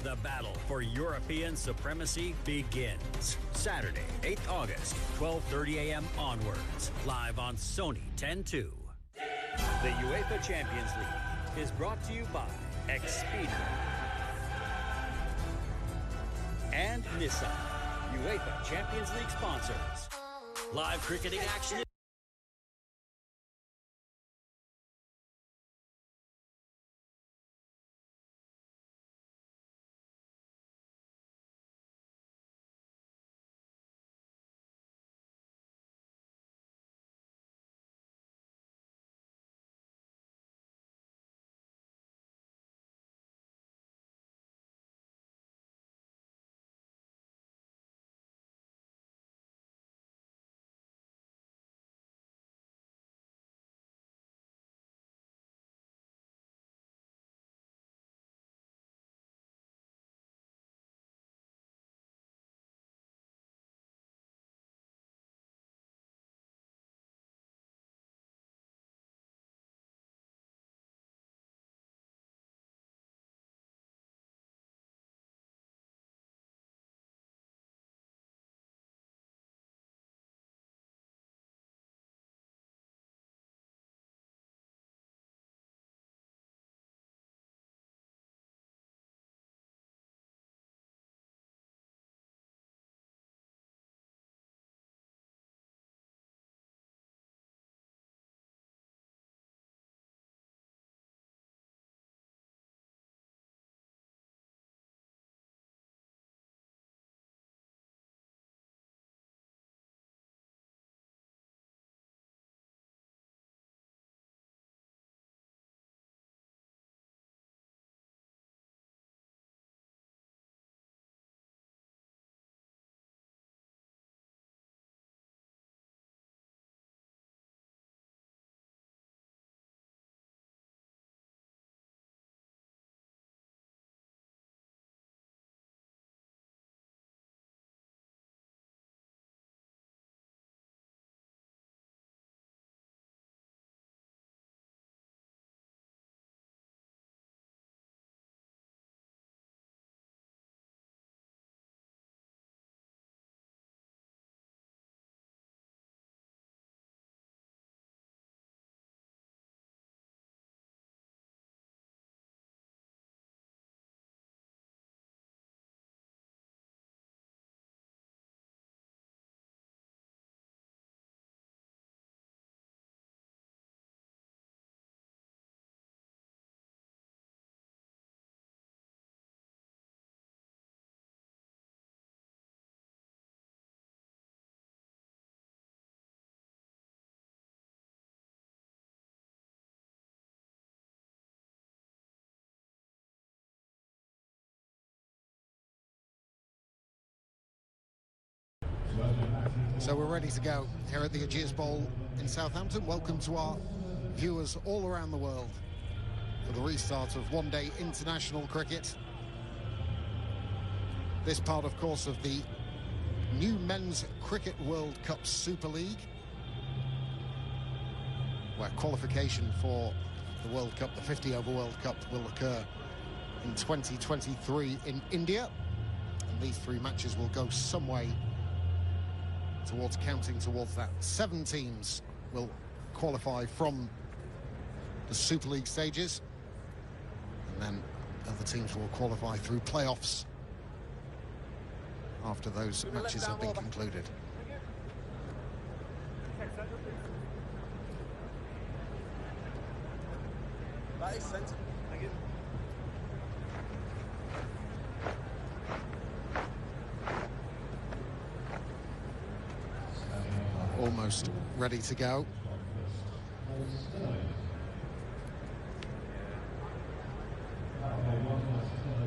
The battle for European supremacy begins. Saturday, 8th August, 12:30 a.m. onwards. Live on Sony 10-2. The UEFA Champions League is brought to you by Expedia and Nissan, UEFA Champions League sponsors. Live cricketing action. So we're ready to go here at the Ageas Bowl in Southampton. Welcome to our viewers all around the world for the restart of one-day international cricket. This part, of course, of the new Men's Cricket World Cup Super League, where qualification for the World Cup, the 50-over World Cup, will occur in 2023 in India. And these three matches will go some way towards counting towards that. 7 teams will qualify from the Super League stages, and then other teams will qualify through playoffs after those matches have been concluded. That is sense. Thank you. Almost ready to go.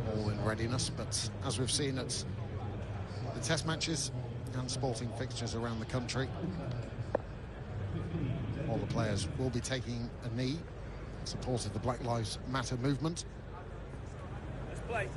All in readiness, but as we've seen at the test matches and sporting fixtures around the country, all the players will be taking a knee in support of the Black Lives Matter movement. Let's play.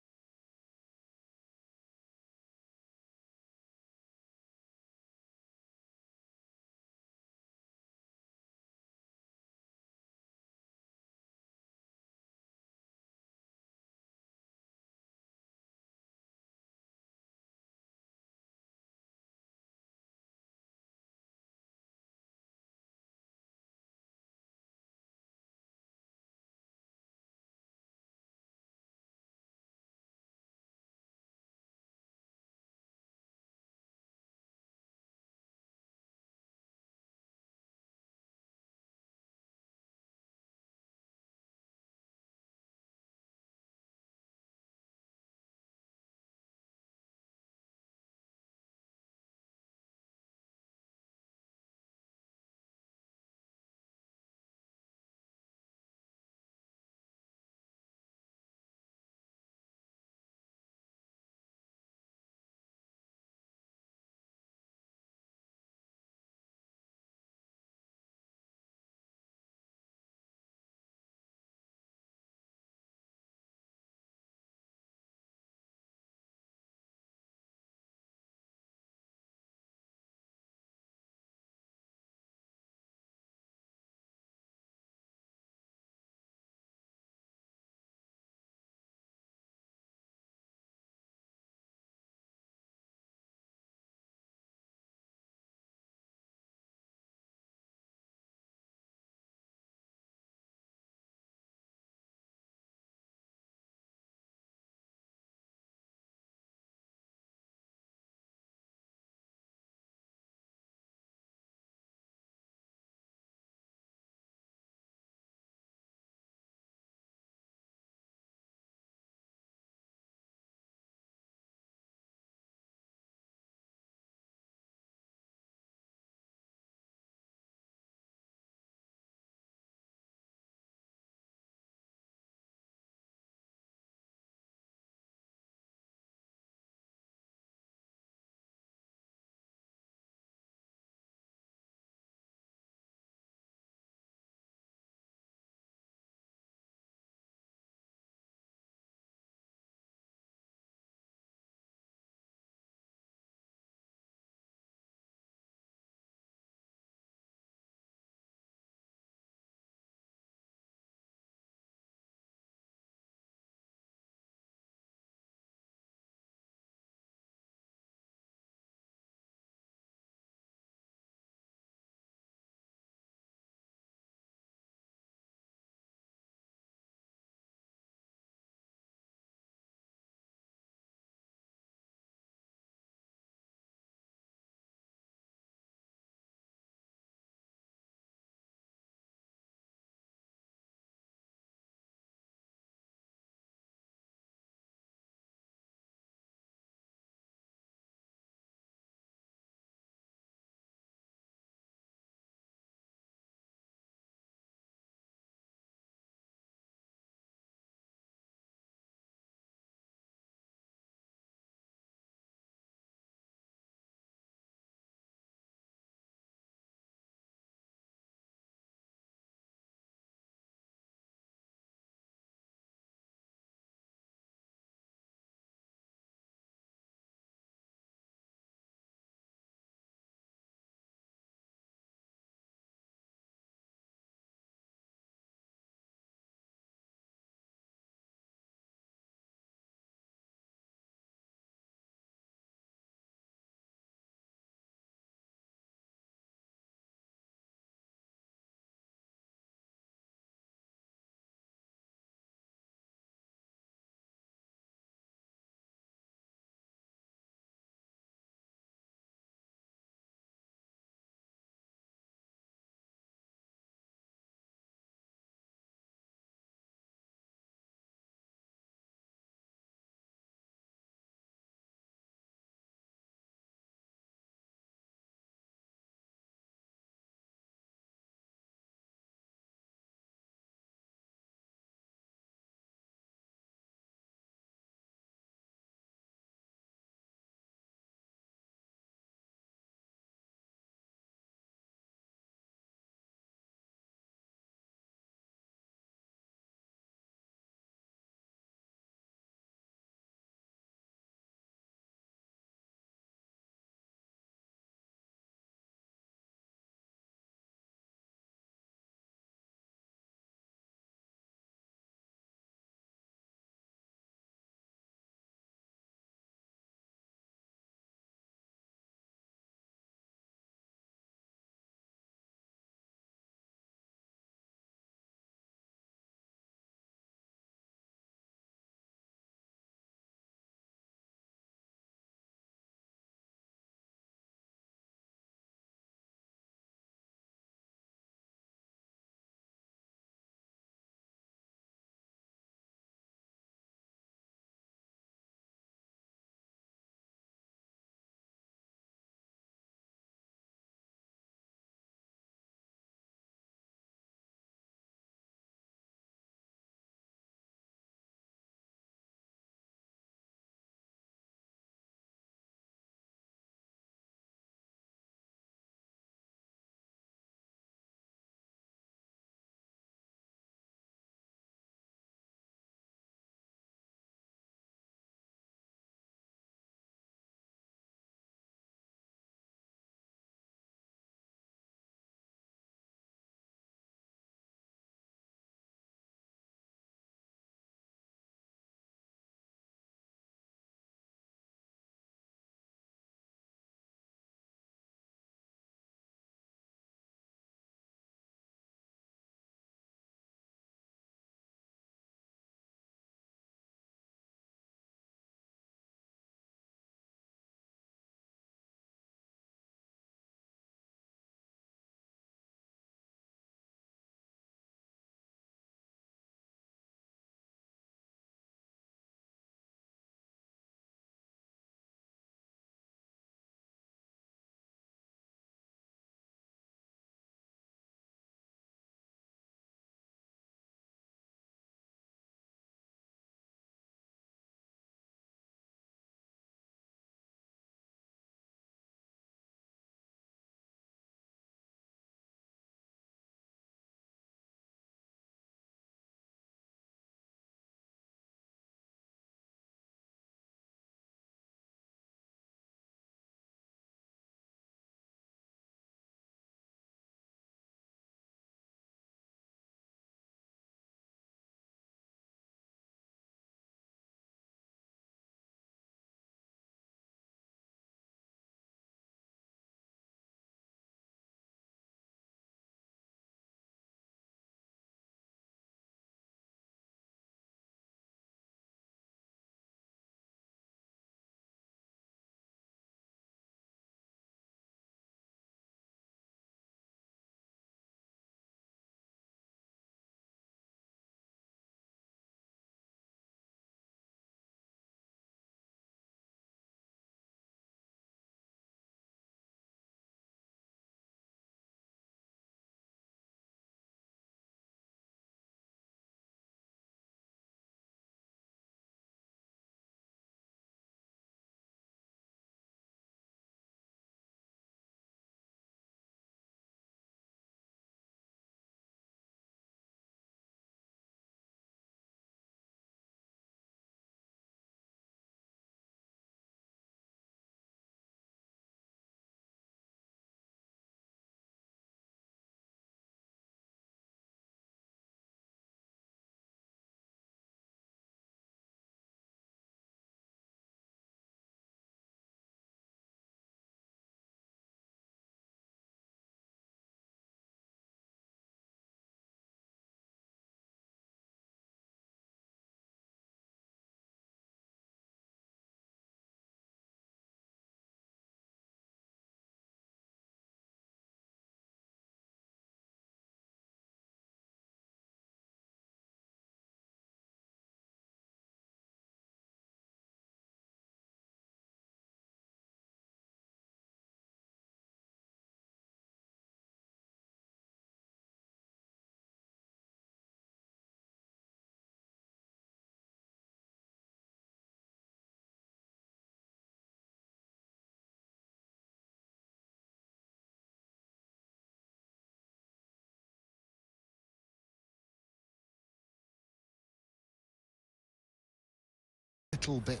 little bit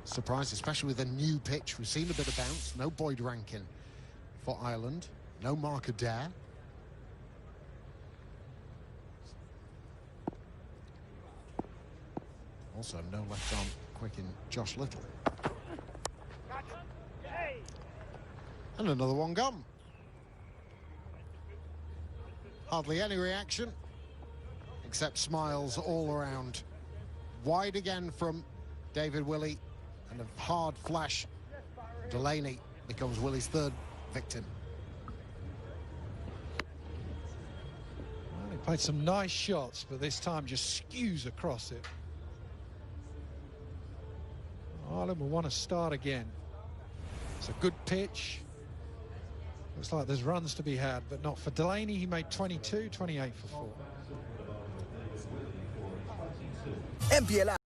surprised, especially with a new pitch. We've seen a bit of bounce. No Boyd Rankin for Ireland. No Mark Adair. Also, no left arm quick in Josh Little. And another one gone. Hardly any reaction, except smiles all around. Wide again from David Willey, and a hard flash. Delaney becomes Willey's third victim. Well, he played some nice shots, but this time just skews across it. Ireland will want to start again. It's a good pitch. Looks like there's runs to be had, but not for Delaney. He made 22, 28 for 4. MPL.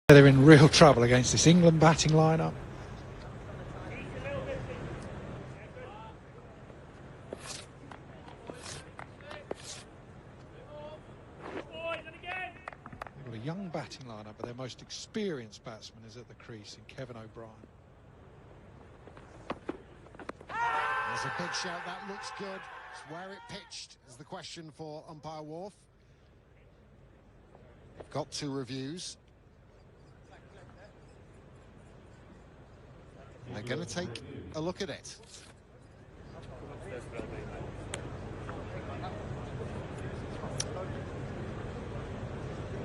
They're in real trouble against this England batting lineup. They've got a young batting lineup, but their most experienced batsman is at the crease in Kevin O'Brien. There's a big shout. That looks good. It's where it pitched is the question for umpire Wharf. Got 2 reviews. They're going to take a look at it.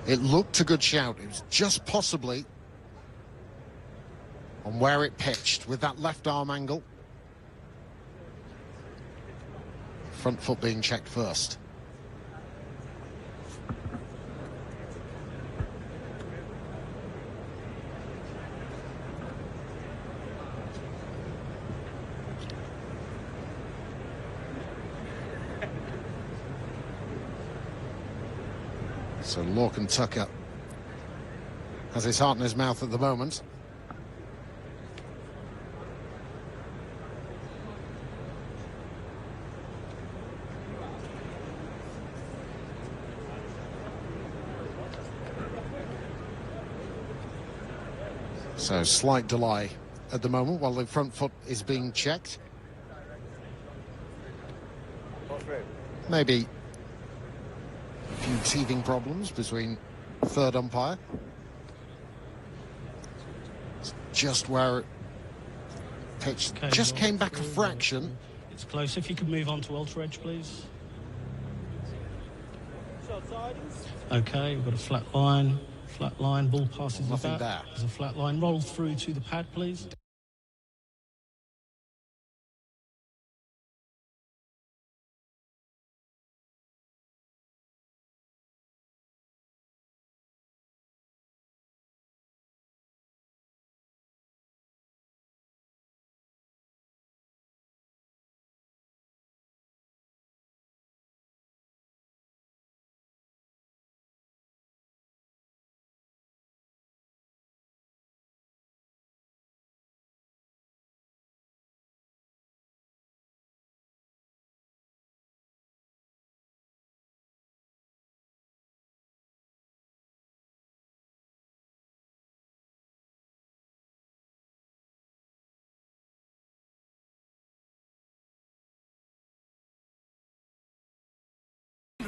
It looked a good shout. It was just possibly on where it pitched with that left arm angle. Front foot being checked first. So Lorcan Tucker has his heart in his mouth at the moment. So slight delay at the moment while the front foot is being checked. Maybe a few teething problems between third umpire. It's just where it pitched. Okay, just well, came back a fraction. It's close. If you could move on to ultra edge, please. Okay, we've got a flat line. Flat line, ball passes the Nothing bat. there. There's a flat line. Roll through to the pad, please.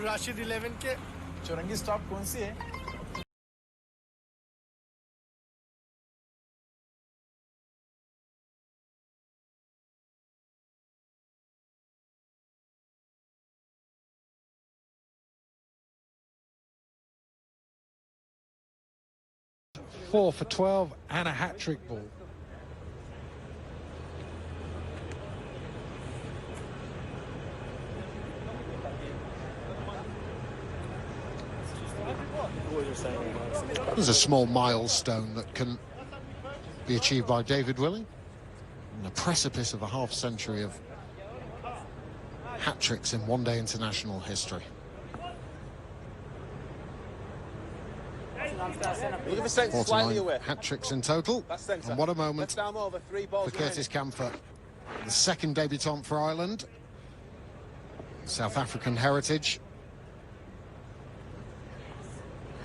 Rashid 11 के चौरंगी stop कौन सी है? Four for 12 and a hat-trick ball. There's a small milestone that can be achieved by David Willey on the precipice of a half-century of hat-tricks in one-day international history. Look at the centre, slightly away. Hat-tricks in total, and what a moment for Curtis Camphor, the second debutant for Ireland, South African heritage.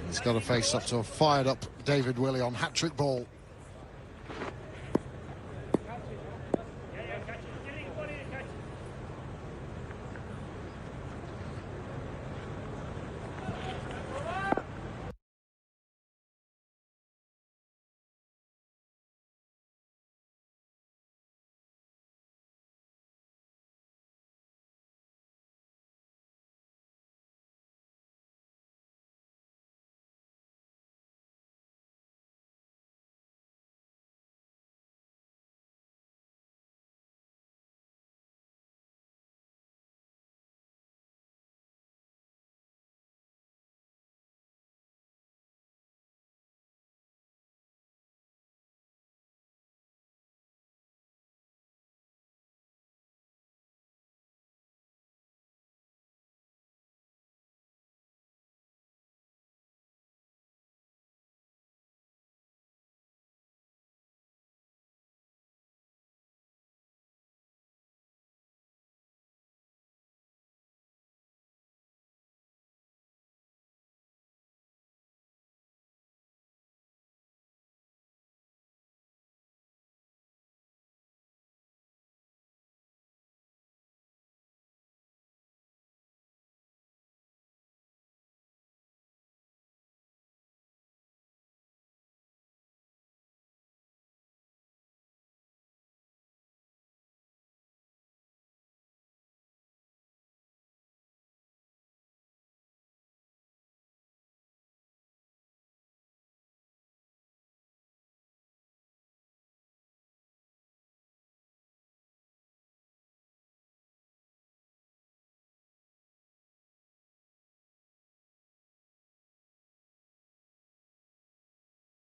He's got to face up to a fired-up David Willey on hat-trick ball.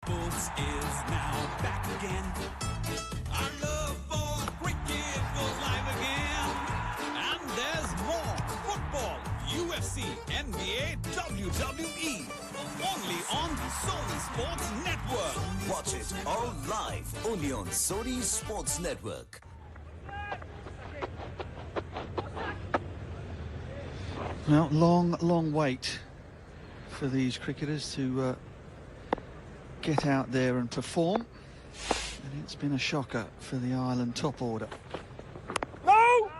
Sports is now back again. Our love for cricket goes live again. And there's more football, UFC, NBA, WWE. Only on Sony Sports Network. Watch it all live only on Sony Sports Network. Well, long wait for these cricketers to get out there and perform, and it's been a shocker for the Ireland top order. No!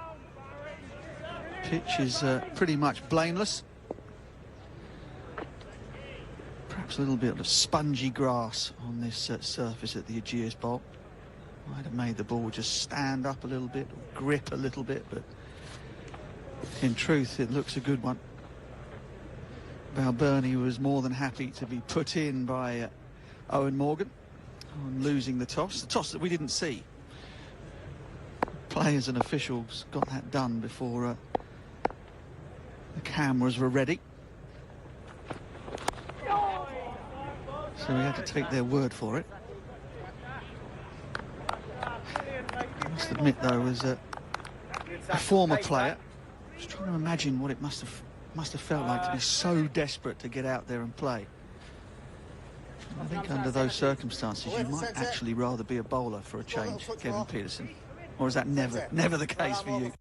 Pitch is pretty much blameless. Perhaps a little bit of spongy grass on this surface at the Ageas Bowl. Might have made the ball just stand up a little bit, or grip a little bit, but in truth it looks a good one. Balbirnie was more than happy to be put in by Owen Morgan on losing the toss that we didn't see. Players and officials got that done before the cameras were ready. So we had to take their word for it. I must admit, though, as a former player, just trying to imagine what it must have felt like to be so desperate to get out there and play. I think under those circumstances you might actually rather be a bowler for a change, Kevin Peterson. Or is that never the case for you?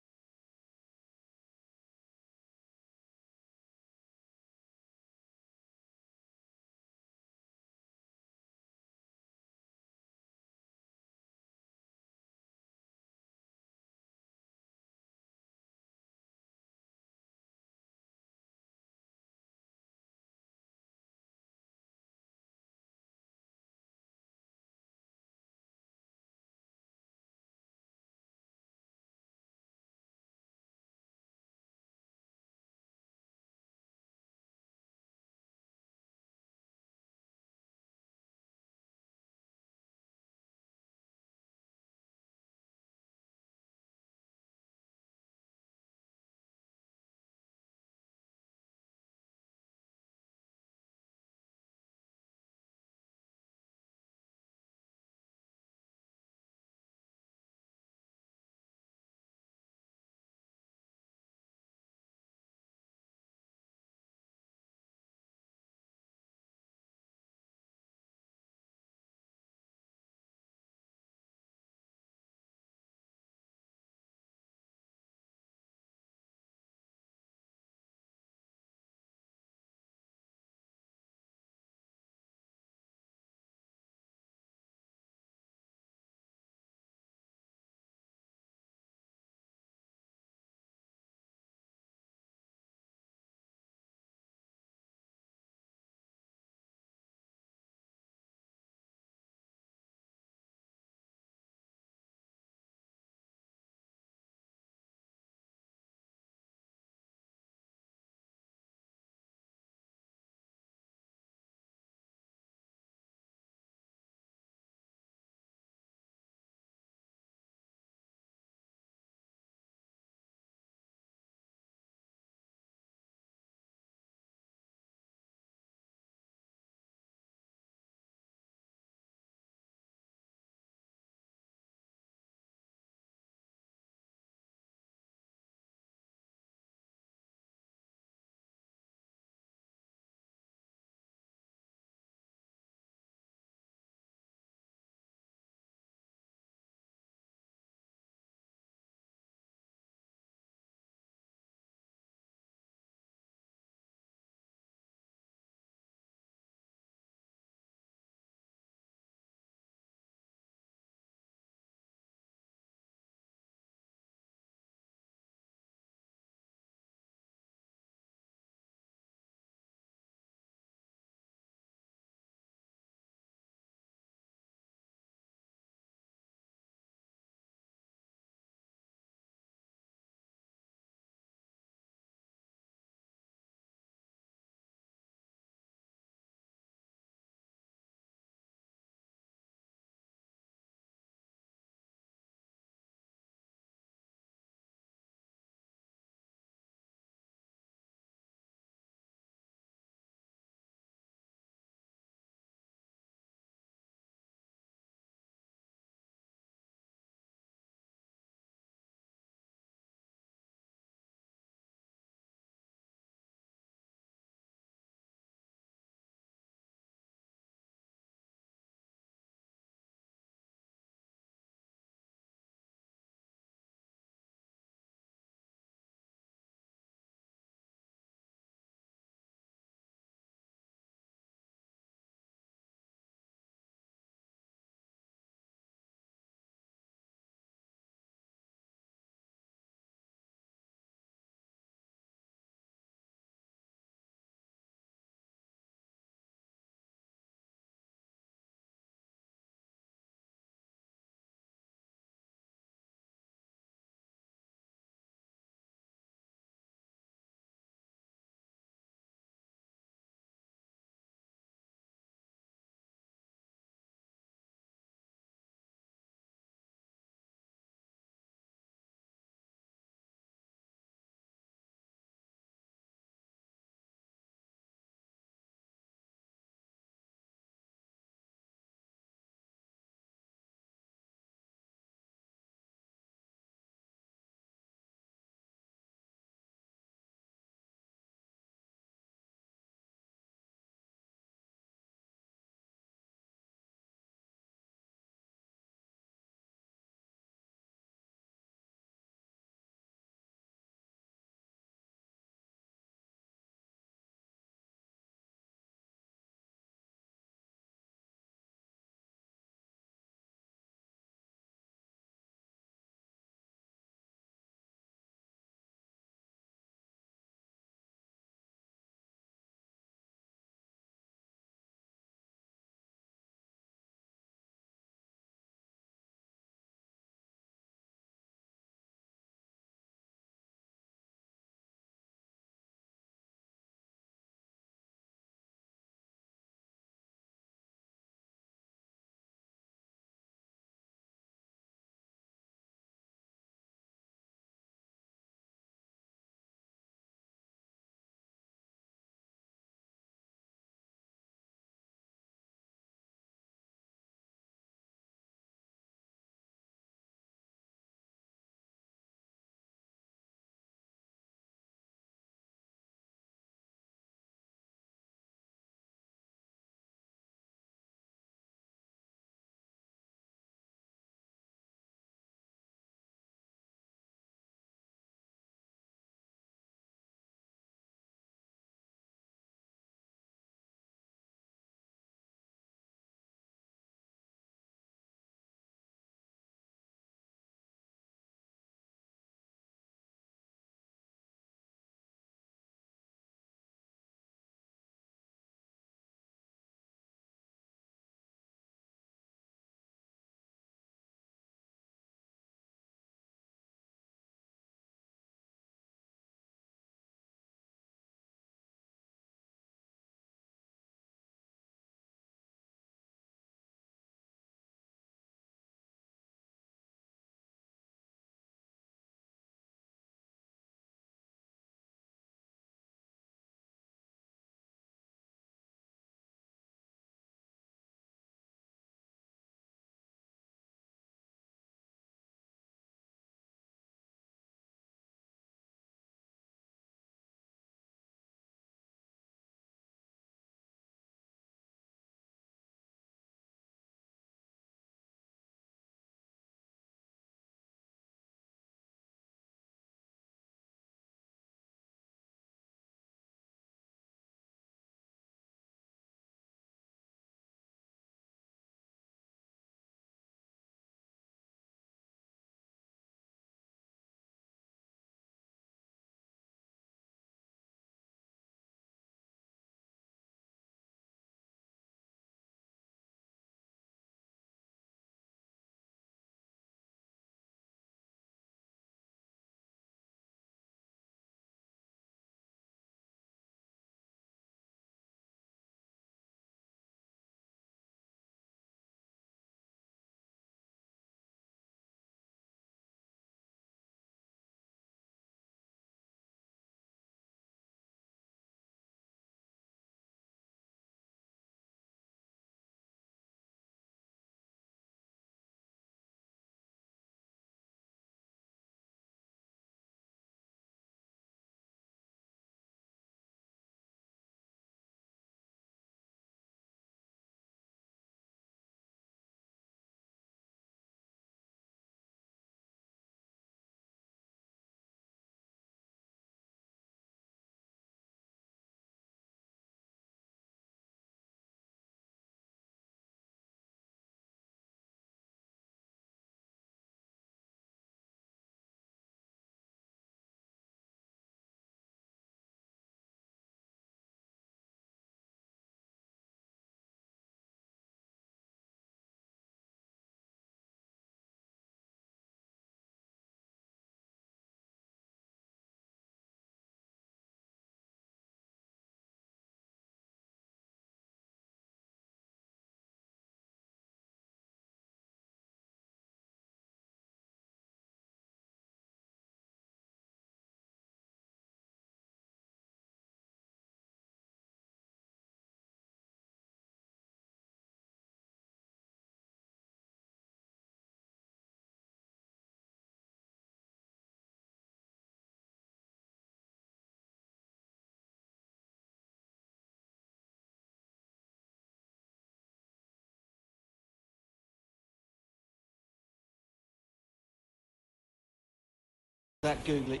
that googly.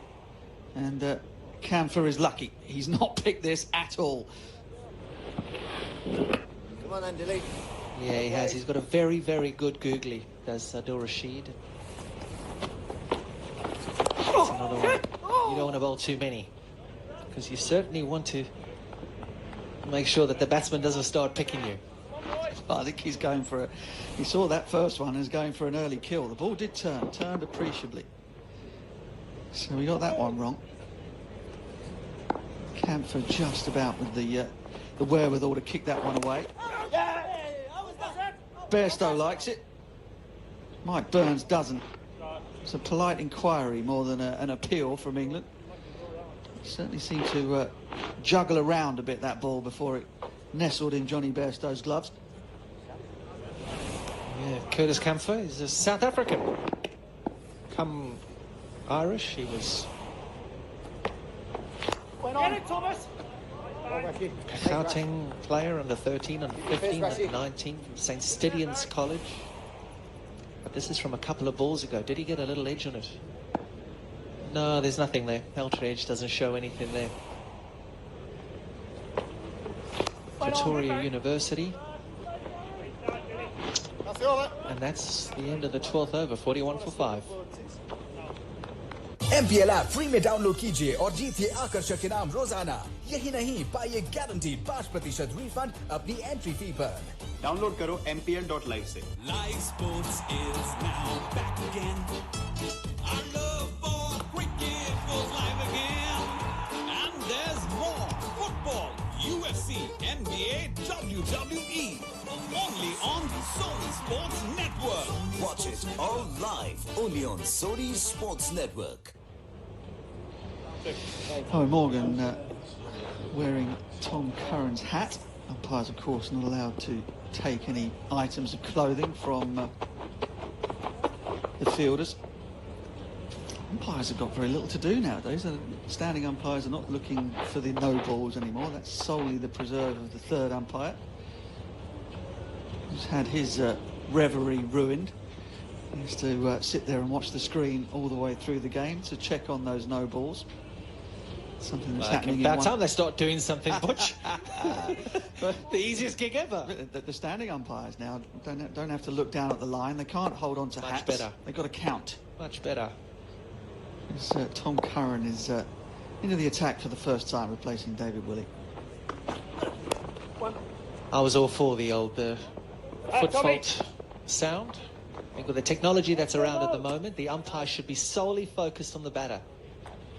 And Camphor is lucky. He's not picked this at all. Come on, Andy. Yeah, he has. He's got a very, very good googly, does Adil Rashid. That's another one. You don't want to bowl too many, because you certainly want to make sure that the batsman doesn't start picking you. I think he's going for he saw that first one as going for an early kill. The ball did turned appreciably. So we got that one wrong. Camphor just about with the wherewithal to kick that one away. Bairstow likes it. Mike Burns doesn't. It's a polite inquiry more than an appeal from England. Certainly seemed to juggle around a bit, that ball, before it nestled in Johnny Bairstow's gloves. Yeah, Curtis Camphor is a South African. Come Irish, he was a Gauteng player under 13, under 15, under 19 from St. Stidion's College. But this is from a couple of balls ago. Did he get a little edge on it? No, there's nothing there. Ultra edge doesn't show anything there. Pretoria University. And that's the end of the 12th over, 41 for 5. MPL app free में download कीजिए और जीतिए आकर्षक इनाम रोजाना। यही नहीं, पाइए guaranteed 5% refund अपनी एंट्री फी पर। डाउनलोड करो mpl.live से। Live sports is now back again. Our love for cricket goes live again. And there's more football, UFC, NBA, WWE. Only on Sony Sports Network. Watch it all live only on Sony Sports Network. Oh, Morgan wearing Tom Curran's hat. Umpires, of course, not allowed to take any items of clothing from the fielders. Umpires have got very little to do nowadays. Standing umpires are not looking for the no balls anymore. That's solely the preserve of the third umpire, who's had his reverie ruined. He has to sit there and watch the screen all the way through the game to check on those no balls. Something that's happening. About time they start doing something, Butch. The easiest gig ever. The standing umpires now don't have to look down at the line. They can't hold on to hats. Much better. They've got to count. Much better. Tom Curran is into the attack for the first time, replacing David Willey. I was all for the old foot fault sound. I think with the technology that's around at the moment, the umpire should be solely focused on the batter.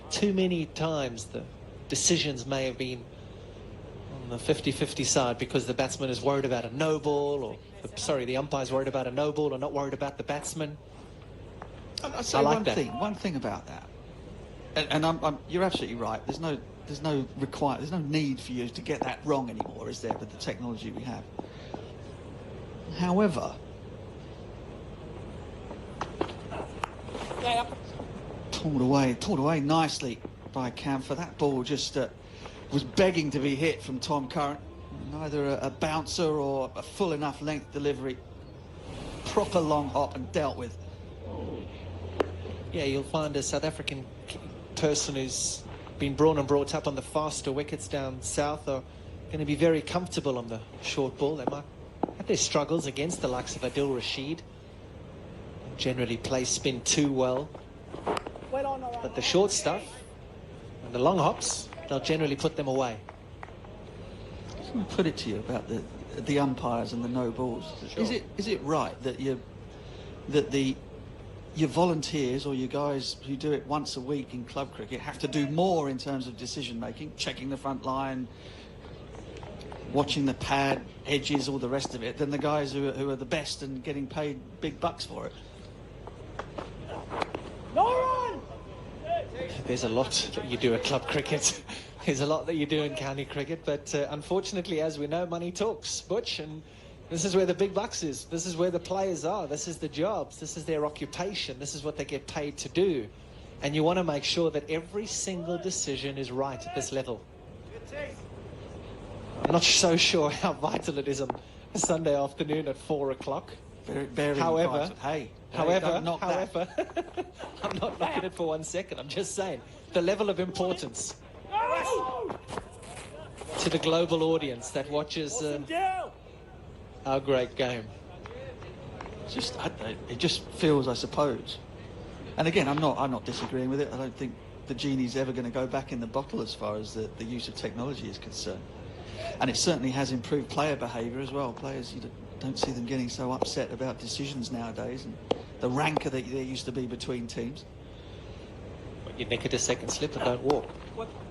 Too many times the decisions may have been on the 50-50 side because the batsman is worried about a no ball, or the umpire's worried about a no ball or not worried about the batsman. I like one thing about that, and you're absolutely right. There's no need for you to get that wrong anymore, is there? With the technology we have. However, Pulled away nicely by Camphor. That ball just was begging to be hit from Tom Curran. Neither a bouncer or a full enough length delivery. Proper long hop and dealt with. Yeah, you'll find a South African person who's been born and brought up on the faster wickets down south are going to be very comfortable on the short ball. They might have their struggles against the likes of Adil Rashid. Generally play spin too well. But the short stuff and the long hops, they'll generally put them away. I just want to put it to you about the umpires and the no balls. Sure. Is it right that your volunteers or you guys who do it once a week in club cricket have to do more in terms of decision making, checking the front line, watching the pad, edges, all the rest of it, than the guys who are the best and getting paid big bucks for it? There's a lot that you do at club cricket. There's a lot that you do in county cricket, but unfortunately, as we know, money talks, Butch, and this is where the big bucks is. This is where the players are. This is the jobs. This is their occupation. This is what they get paid to do. And you want to make sure that every single decision is right at this level. I'm not so sure how vital it is on a Sunday afternoon at 4 o'clock. However, hey, However, don't knock that. I'm not knocking it for 1 second. I'm just saying the level of importance to the global audience that watches our great game. It just feels, I suppose. And again, I'm not disagreeing with it. I don't think the genie's ever going to go back in the bottle as far as the use of technology is concerned. And it certainly has improved player behaviour as well. Players, you don't see them getting so upset about decisions nowadays, and the rancour that there used to be between teams. You nick it a second slip and don't walk.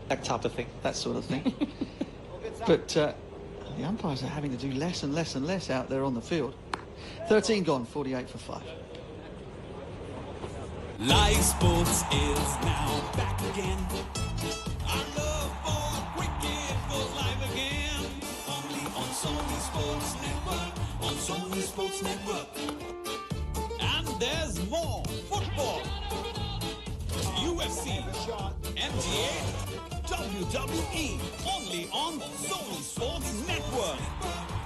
That type of thing. That sort of thing. But the umpires are having to do less and less and less out there on the field. 13 gone, 48 for 5. Live sports is now back again. Our love for cricket goes live again. Only on Sony Sports Network. On Sony Sports Network. And there's more football. UFC, NBA, WWE. Only on Sony Sports Network.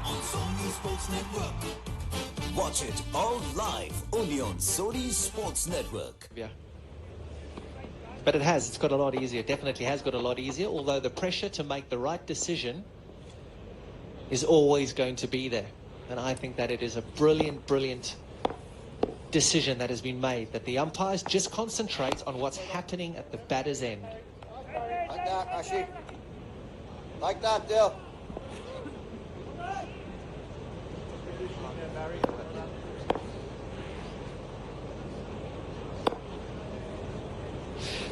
On Sony Sports Network. Watch it all live only on Sony Sports Network. Yeah. But it's got a lot easier. Definitely has got a lot easier, although the pressure to make the right decision is always going to be there. And I think that it is a brilliant, brilliant decision that has been made, that the umpires just concentrate on what's happening at the batter's end. Like that, Ashi. Like that, Dill.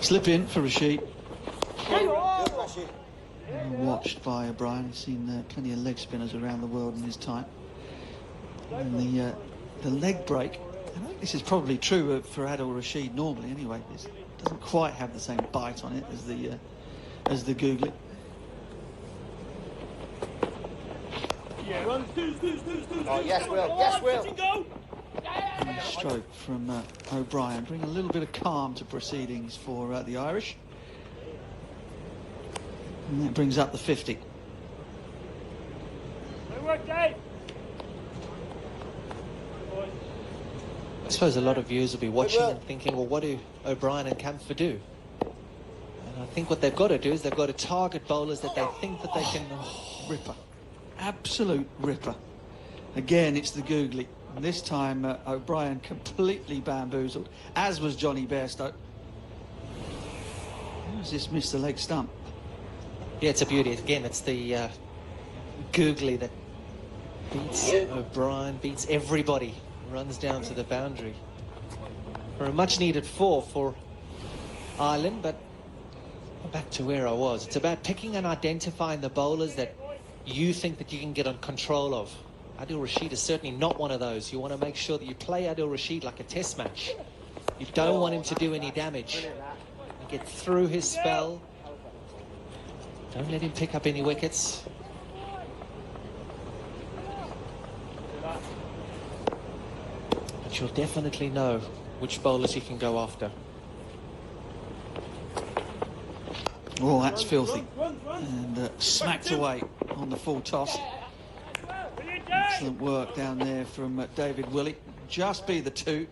Slip in for Rashid. Good, Ashi. Watched by O'Brien. He's seen plenty of leg spinners around the world in his time. And the leg break, I think this is probably true for Adil Rashid normally anyway. This doesn't quite have the same bite on it as the googly. Oh, yes, Will. Yes, Will. And a stroke from O'Brien. Bring a little bit of calm to proceedings for the Irish. And that brings up the 50. I suppose a lot of viewers will be watching and thinking, well, what do O'Brien and Camphor do? And I think what they've got to do is they've got to target bowlers that they think that they can... Ripper. Absolute ripper. Again, it's the googly. And this time, O'Brien completely bamboozled, as was Johnny Bairstow. How's this missed the leg stump? Yeah, it's a beauty. Again, it's the googly that beats O'Brien, beats everybody, runs down to the boundary. For a much-needed 4 for Ireland, but back to where I was. It's about picking and identifying the bowlers that you think that you can get on control of. Adil Rashid is certainly not one of those. You want to make sure that you play Adil Rashid like a test match. You don't want him to do any damage. And get through his spell. Don't let him pick up any wickets. But you'll definitely know which bowlers you can go after. Oh, that's filthy. And smacked away on the full toss. Excellent work down there from David Willey. Just be the 2.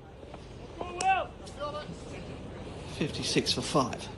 56 for 5.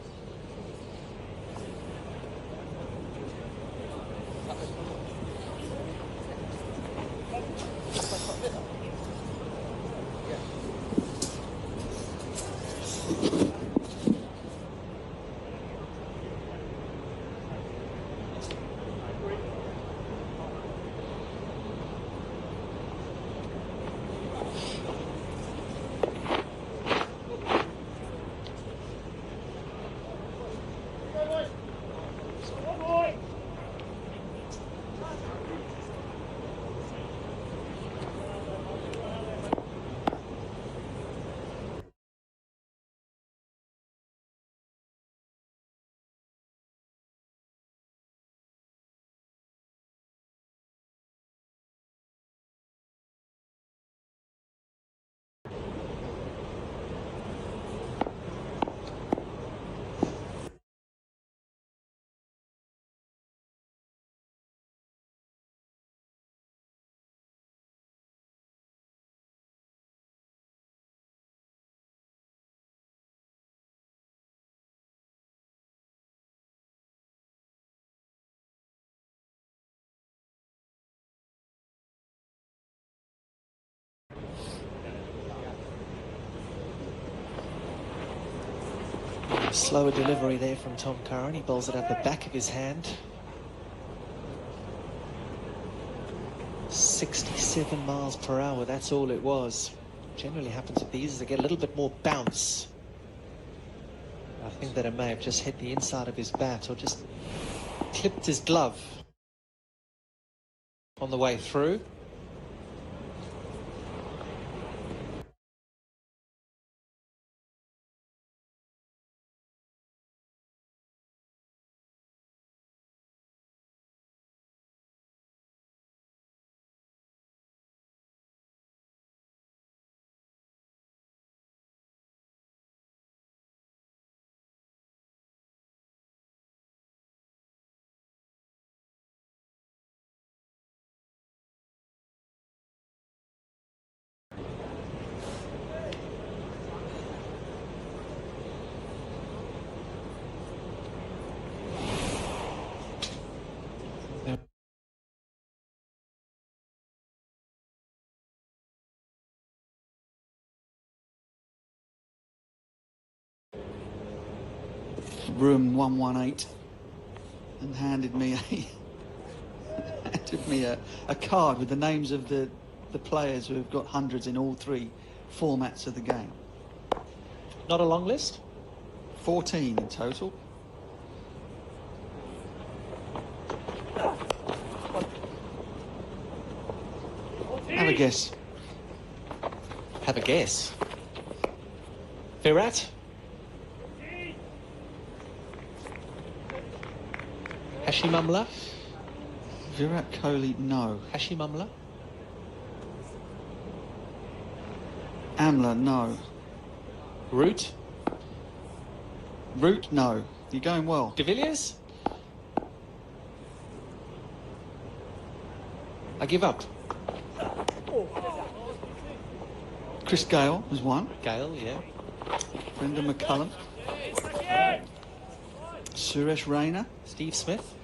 Slower delivery there from Tom Curran. He bowls it at the back of his hand. 67 miles per hour, that's all it was. Generally happens with these is they get a little bit more bounce. I think that it may have just hit the inside of his bat or just clipped his glove on the way through. Room 118 and handed me a card with the names of the players who have got hundreds in all three formats of the game. Not a long list? 14 in total. Have a guess. Have a guess. Virat? Hashim Amla? Virat Kohli, no. Hashim Amla? Amla, no. Root? Root, no. You're going well. De Villiers? I give up. Chris Gale was one. Gale, yeah. Brendan McCullum. Suresh Raina. Steve Smith?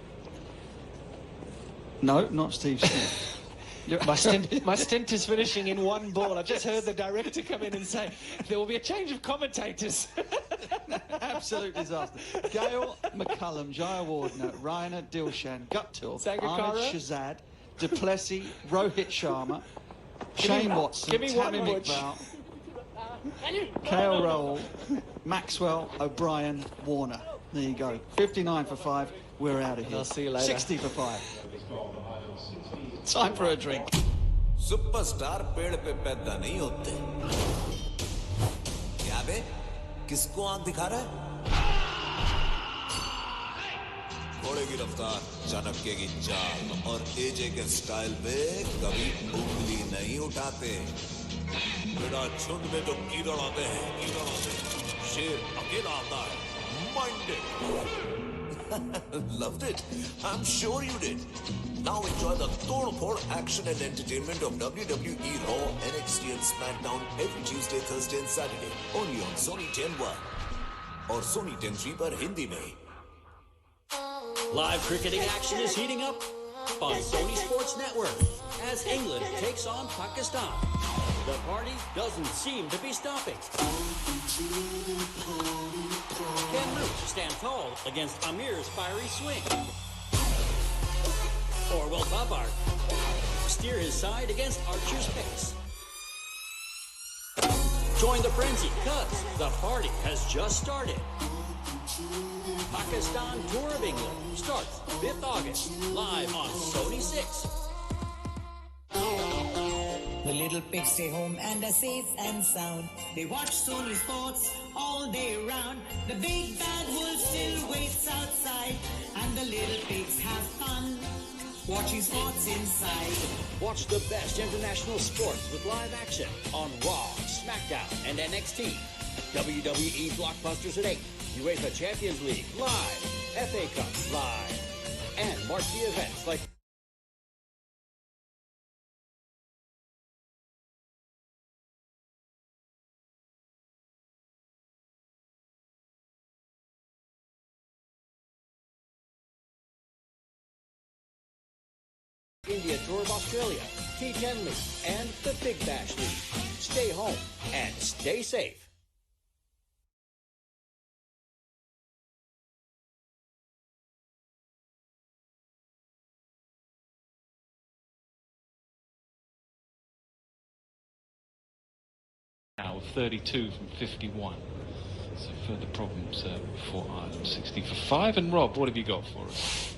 No, not Steve Smith. My stint is finishing in one ball. I've just heard the director come in and say there will be a change of commentators. Absolute disaster. Gale, McCullum, Jaya Wardner, Raina, Dilshan, Guptill, Sangakkara, Ahmed Shahzad, Duplessis, Rohit Sharma, Shane Watson, Tammy McVall, Kale Rowell, Maxwell, O'Brien, Warner. There you go. 59 for 5. We're out of here. I'll see you later. 60 for 5. Time for a drink. Superstar पेड़ पे पैदा नहीं होते। क्या बे? किसको आंख दिखा रहा है? घोड़े की रफ्तार, चाणक्य की चाल और एजे के स्टाइल पे कभी उंगली नहीं उठाते। बेटा झुंड में तो कीड़े आते हैं, शेर अकेला आता है। Minded. Loved it. I'm sure you did. Now enjoy the tore-apart action and entertainment of WWE Raw, NXT and SmackDown every Tuesday, Thursday and Saturday. Only on Sony 10.1 or Sony 10.3 पर हिंदी में. Live cricketing action is heating up on Sony Sports Network as England takes on Pakistan. The party doesn't seem to be stopping. Can Root stand tall against Amir's fiery swing? Or will Babar steer his side against Archer's pace? Join the frenzy, cuz the party has just started. Pakistan Tour of England starts 5th August, live on Sony 6. The little pigs stay home and are safe and sound. They watch Sony Sports all day round. The big bad wolf still waits outside, and the little pigs have fun watching sports inside. Watch the best international sports with live action on Raw, SmackDown, and NXT. WWE blockbusters at 8, UEFA Champions League live, FA Cup live, and marquee events like India Tour of Australia, T10 League, and the Big Bash League. Stay home and stay safe. now with 32 from 51. So further problems for Ireland. 60 for 5. And Rob, what have you got for us?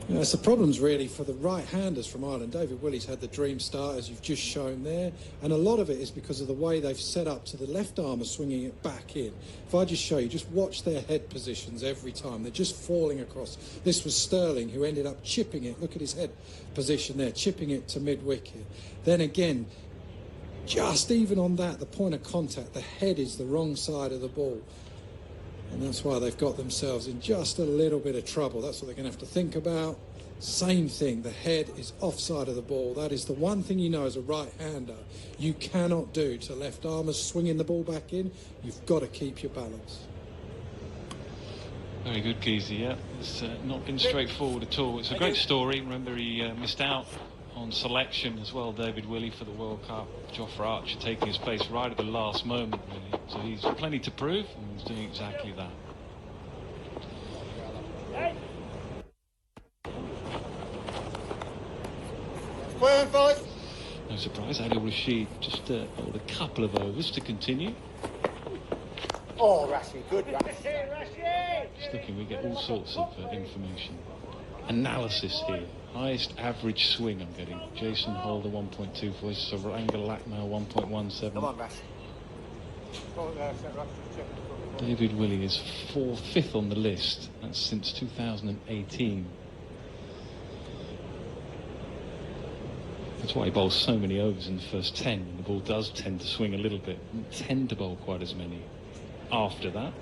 Yeah, it's the problems really for the right-handers from Ireland. David Willey's had the dream start, as you've just shown there, and a lot of it is because of the way they've set up to the left arm of swinging it back in. If I just show you, just watch their head positions every time. They're just falling across. This was Sterling, who ended up chipping it. Look at his head position there, chipping it to mid-wicket. Then again, just even on that, the point of contact, the head is the wrong side of the ball. And that's why they've got themselves in just a little bit of trouble. That's what they're going to have to think about. Same thing, the head is offside of the ball. That is the one thing you know as a right-hander you cannot do to left armers swinging the ball back in. You've got to keep your balance. Very good, Geezy, yeah. It's not been straightforward at all. It's a great story. Remember, he missed out on selection as well, David Willey, for the World Cup. Jofra Archer taking his place right at the last moment, really. So he's plenty to prove, and he's doing exactly that. No surprise, Adil Rashid just bowled a couple of overs to continue. Oh, Rashid, good Rashid. Just looking, we get all sorts of information. Analysis here. Highest average swing I'm getting. Jason Holder 1.24, Saranga Lakmal 1.17. Come on, Rashid. David Willey is 5th on the list. That's since 2018. That's why he bowls so many overs in the first 10. The ball does tend to swing a little bit. Doesn't tend to bowl quite as many after that.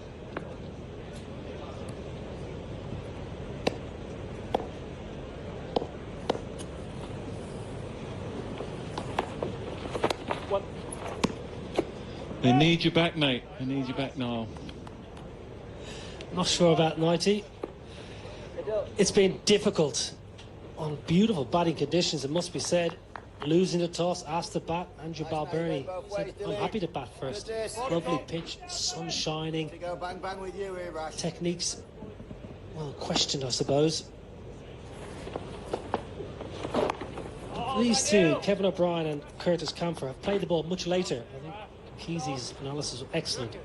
They need you back, mate. They need you back now. Not sure about 90. It's been difficult on beautiful batting conditions, it must be said. Losing the toss, asked to bat. Andrew Balbirnie said, I'm happy to bat first. Lovely pitch, sun shining. Techniques, well, questioned, I suppose. These two, Kevin O'Brien and Curtis Camphor, have played the ball much later. I think Kesey's analysis was excellent.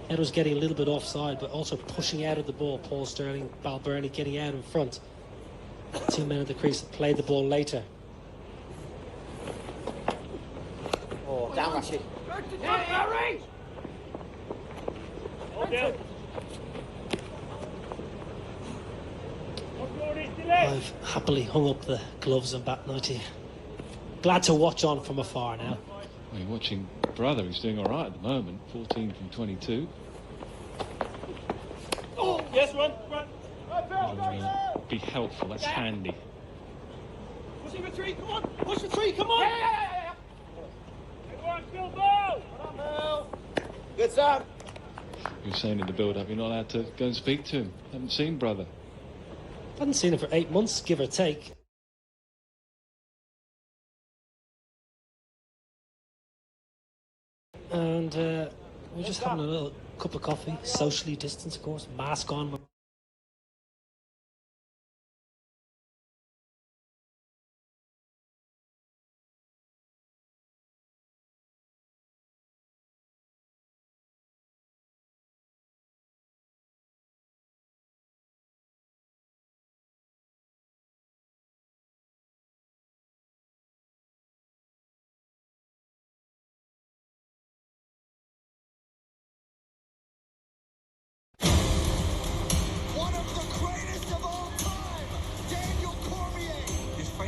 Ed was getting a little bit offside, but also pushing out of the ball. Paul Sterling, Balbirnie getting out in front. 2 men at the crease have played the ball later. Oh, down Rashid. I've happily hung up the gloves and bat 90. Glad to watch on from afar now. Well, you're watching brother, who's doing all right at the moment. 14 from 22. Oh, yes, run. Be helpful, that's handy. Pushing for 3, come on. Push for 3, come on. Yeah. Everyone still ball. Come on, Good, Sam. You're saying in the build-up you're not allowed to go and speak to him. Haven't seen brother. Hadn't seen him for 8 months, give or take. And we're just having a little cup of coffee, socially distanced, of course, mask on.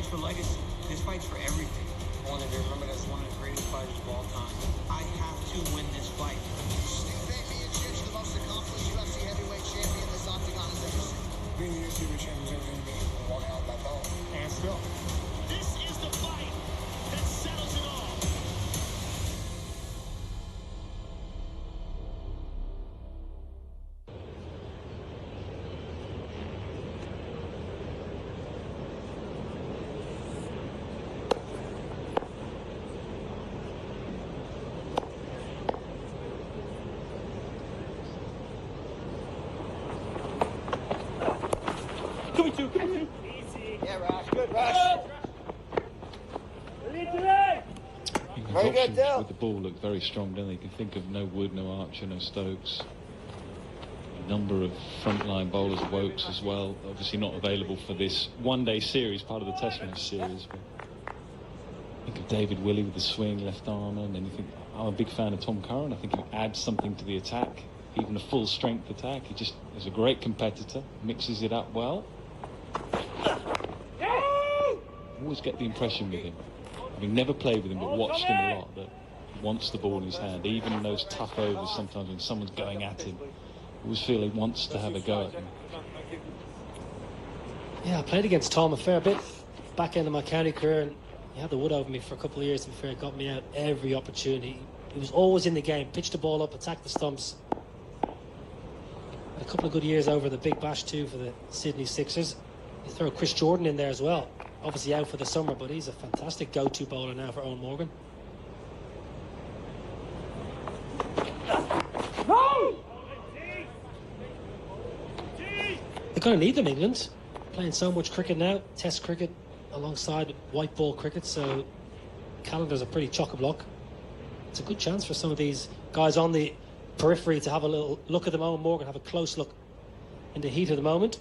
For legacy. This fight's for everything. I want to be remembered as one of the greatest fighters of all time. I have to win this fight. Steve Championship, the most accomplished UFC heavyweight champion this octagon has ever seen. Being the UFC champion is everything to me. Walking out that belt. And still. This is the fight that settles it all. options good, Dale. with the ball look very strong, don't they? You can think of no Wood, no Archer, no Stokes. A number of frontline bowlers, Wokes as well, obviously not available for this one-day series, part of the Test match series. But think of David Willey with the swing, left armour, and then you think, I'm a big fan of Tom Curran. I think he adds something to the attack, even a full-strength attack. He just is a great competitor, mixes it up well. Always get the impression with him, having never played with him but watched him a lot, that he wants the ball in his hand, even in those tough overs sometimes when someone's going at him. I always feel he wants to have a go at him. Yeah, I played against Tom a fair bit back end of my county career, and he had the wood over me for a couple of years. To be fair, got me out every opportunity. He was always in the game, pitched the ball up, attacked the stumps. Had a couple of good years over the Big Bash too for the Sydney Sixers. You throw Chris Jordan in there as well. Obviously out for the summer, but he's a fantastic go-to bowler now for Owen Morgan. They're going to need them, England. Playing so much cricket now, Test cricket alongside white ball cricket, so calendars are pretty chock-a-block. It's a good chance for some of these guys on the periphery to have a little look at them. Owen Morgan, have a close look in the heat of the moment.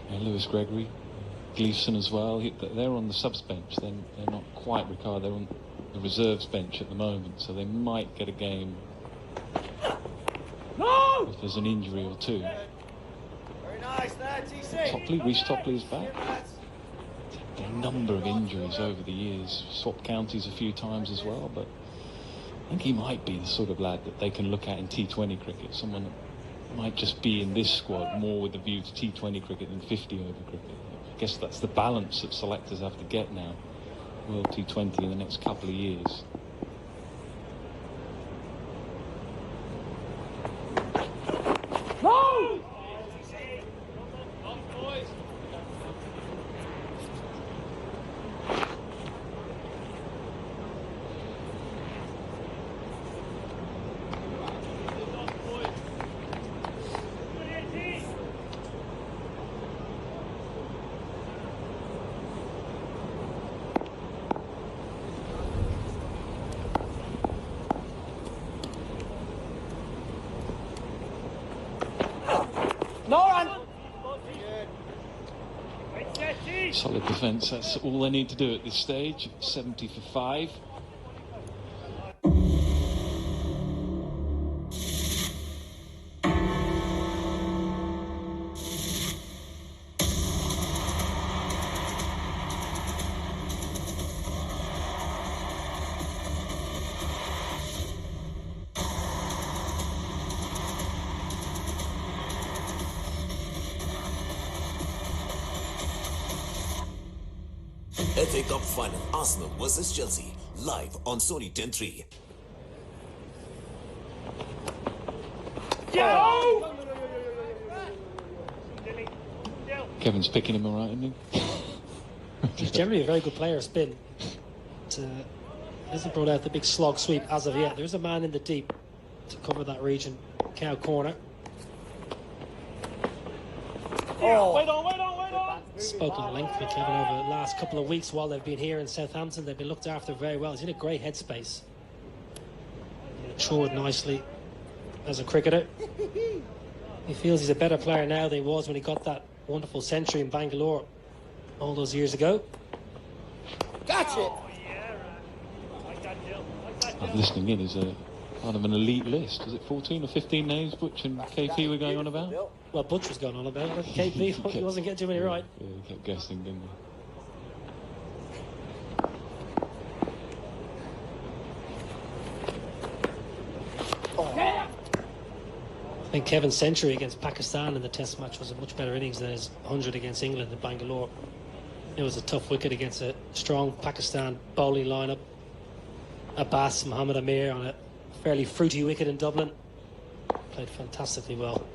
Yeah, Lewis Gregory, Gleeson as well. They're on the subs bench. They're not quite retired. They're on the reserves bench at the moment, so they might get a game if there's an injury or two. Very nice there, TC. Topley, Reece Topley is back. A number of injuries over the years. Swapped counties a few times as well, but I think he might be the sort of lad that they can look at in T20 cricket. Someone that might just be in this squad more with a view to T20 cricket than 50 over cricket. I guess that's the balance that selectors have to get now. World T20 in the next couple of years. No! Solid defence, that's all they need to do at this stage. 70 for 5. FA Cup Final, Arsenal versus Chelsea, live on Sony 10-3. Kevin's picking him all right, isn't he? He's generally a very good player, spin. But, hasn't brought out the big slog sweep as of yet. There's a man in the deep to cover that region. Cow corner. Oh. Wait on. Spoken at length with Kevin over the last couple of weeks while they've been here in Southampton. They've been looked after very well. He's in a great headspace. Matured nicely as a cricketer. He feels he's a better player now than he was when he got that wonderful century in Bangalore all those years ago. Gotcha! I'm listening in is a kind of an elite list. Was it 14 or 15 names Butch and KP were going on about? Well, Butch was going on about it. KP, he wasn't getting too many right. Yeah, he kept guessing, didn't he? I think Kevin's century against Pakistan in the Test match was a much better innings than his 100 against England in Bangalore. It was a tough wicket against a strong Pakistan bowling lineup. Abbas, Mohammed Amir on a fairly fruity wicket in Dublin. Played fantastically well.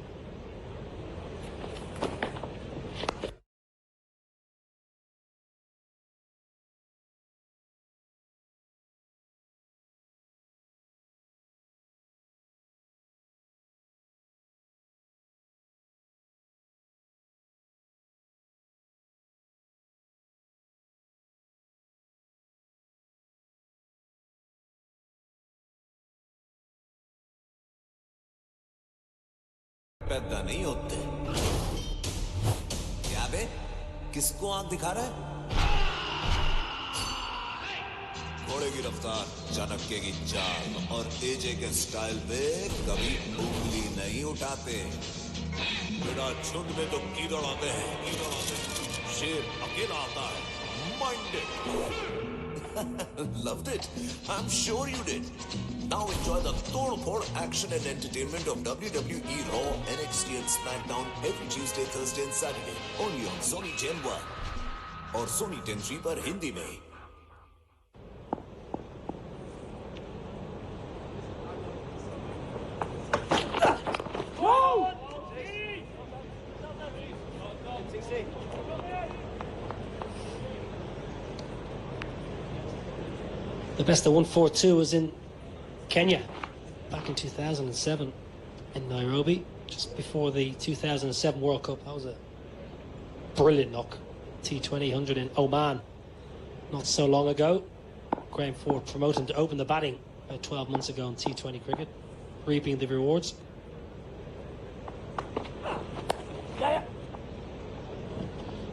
पैदा नहीं होते। क्या बे? किसको आंख दिखा रहा है? घोड़े की रफ्तार, चाणक्य की चाल और एजे के स्टाइल पे कभी उंगली नहीं उठाते। बेटा झुंड में तो कीड़े आते हैं, शेर अकेला आता है। Minded. Loved it. I'm sure you did. Now enjoy the tod-phod action and entertainment of WWE Raw, NXT and SmackDown every Tuesday, Thursday and Saturday. Only on Sony Gen 1 और Sony 10 पर हिंदी में। The best of 142 was in Kenya back in 2007 in Nairobi, just before the 2007 World Cup. That was a brilliant knock. T20 100 in Oman not so long ago. Graham Ford promoted him to open the batting about 12 months ago in T20 cricket, reaping the rewards.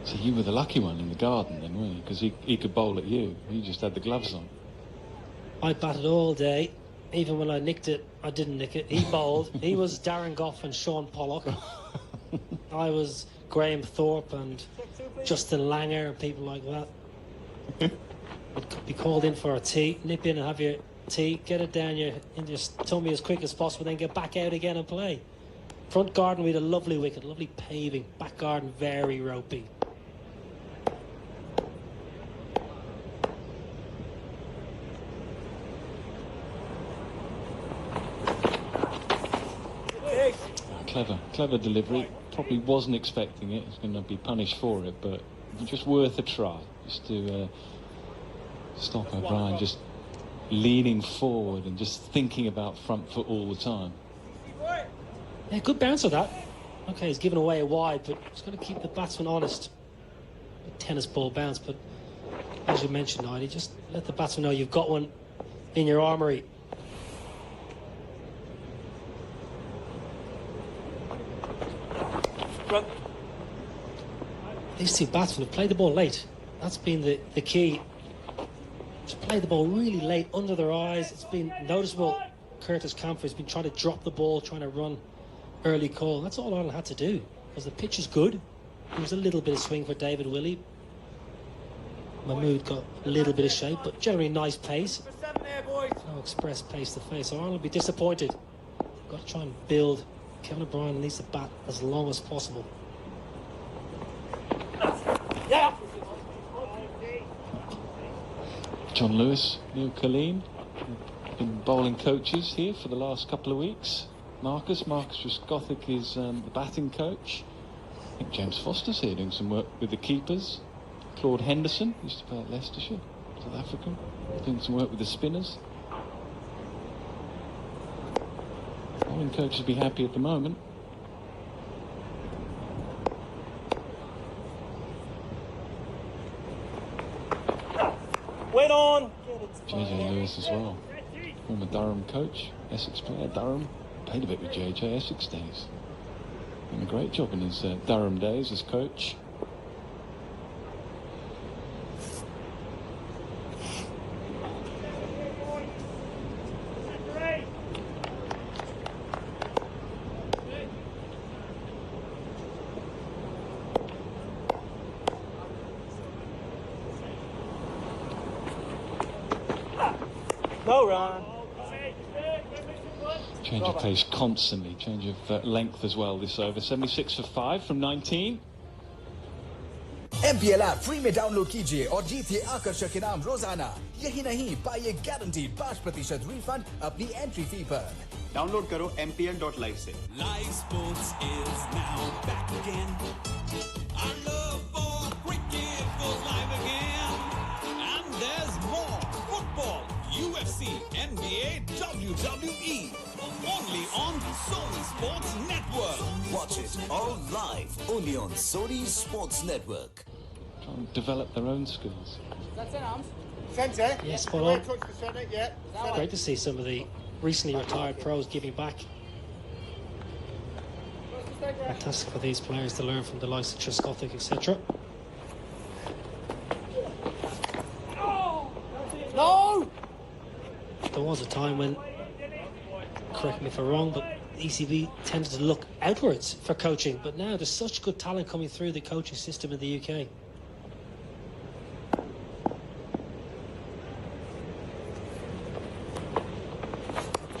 So you were the lucky one in the garden then, weren't you? Because he could bowl at you. You just had the gloves on. I batted all day. Even when I nicked it, I didn't nick it. He bowled. He was Darren Gough and Sean Pollock. I was Graham Thorpe and Justin Langer and people like that. I'd be called in for a tea, nip in and have your tea, get it down in your tummy as quick as possible, then get back out again and play. Front garden, we had a lovely wicket, lovely paving. Back garden, very ropey. Clever delivery. Probably wasn't expecting it. He's going to be punished for it, but just worth a try. Just to stop O'Brien just leaning forward and just thinking about front foot all the time. Yeah, good bounce of that. Okay, he's given away a wide, but he's got to keep the batsman honest. A tennis ball bounce, but as you mentioned, Nigel, just let the batsman know you've got one in your armoury. These two batsmen have played the ball late. That's been the key. Just play the ball really late under their eyes. It's been noticeable. Curtis Camphor has been trying to drop the ball, trying to run early call. That's all Ireland had to do, because the pitch is good. There was a little bit of swing for David Willey. Mahmood got a little bit of shape, but generally nice pace. No express pace to face. So Ireland will be disappointed. Got to try and build. Kevin O'Brien needs to bat as long as possible. Yeah. John Lewis, Neil Colleen, been bowling coaches here for the last couple of weeks. Marcus Gothic is the batting coach. I think James Foster's here doing some work with the keepers. Claude Henderson used to play at Leicestershire, South African, doing some work with the spinners. Bowling coaches be happy at the moment. Wait on. JJ Lewis as well, former Durham coach, Essex player. Durham played a bit with JJ Essex days. Done a great job in his Durham days as coach. No run. Change of pace constantly, change of length as well this over. 76 for 5 from 19. MPL app free में download कीजिए और जीतिए आकर्षक इनाम रोजाना। यही नहीं, पाइए guaranteed 5% refund अपनी एंट्री फी पर। डाउनलोड करो mpl.live से। Live sports is now back again. Our love for cricket goes live again. And there's more football, UFC, NBA, WWE. Only on Sony Sports Network. Watch it all live, only on Sony Sports Network. Try and develop their own skills. That's it, arms. Centre. Yes, spot on. Touch the centre, yeah. Great to see some of the recently retired pros giving back. Fantastic for these players to learn from the likes of Trescothick, etc. No! There was a time when, correct me if I'm wrong, but ECB tended to look outwards for coaching, but now there's such good talent coming through the coaching system in the UK.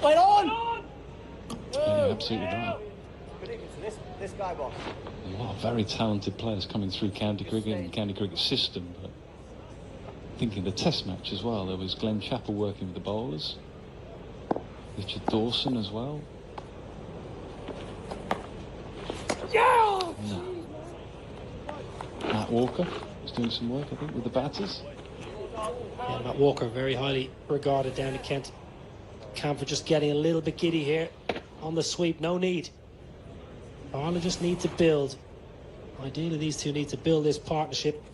Wait on! Yeah, absolutely right. This guy, boss. A lot of very talented players coming through county cricket and county cricket system, but thinking the test match as well, there was Glenn Chappell working with the bowlers, Richard Dawson as well. Yeah! Matt Walker was doing some work, I think, with the batters. Yeah, Matt Walker, very highly regarded down in Kent. Camphor just getting a little bit giddy here on the sweep. No need. Ireland just need to build. Ideally, these two need to build this partnership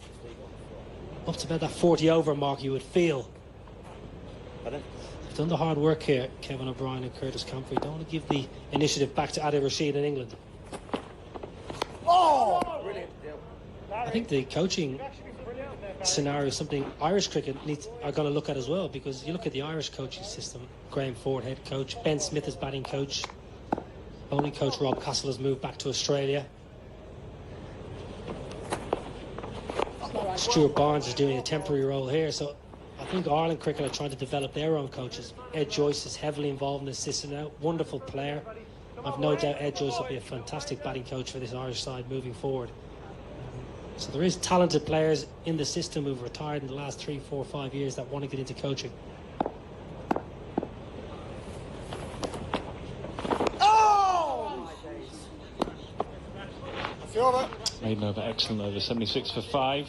up to about that 40 over mark, you would feel. They've done the hard work here, Kevin O'Brien and Curtis Camphor. You don't want to give the initiative back to Adil Rashid in England. Oh! Brilliant. I think the coaching scenario is something Irish cricket are going to look at as well, because you look at the Irish coaching system. Graham Ford, head coach. Ben Smith is batting coach. Bowling coach Rob Castle has moved back to Australia. Stuart Barnes is doing a temporary role here, so I think Ireland cricket are trying to develop their own coaches. Ed Joyce is heavily involved in the system now. Wonderful player. I've no doubt Ed Joyce will be a fantastic batting coach for this Irish side moving forward. So there is talented players in the system who've retired in the last 3, 4, 5 years that want to get into coaching. Oh! That's over. Maiden over, excellent over, 76 for 5.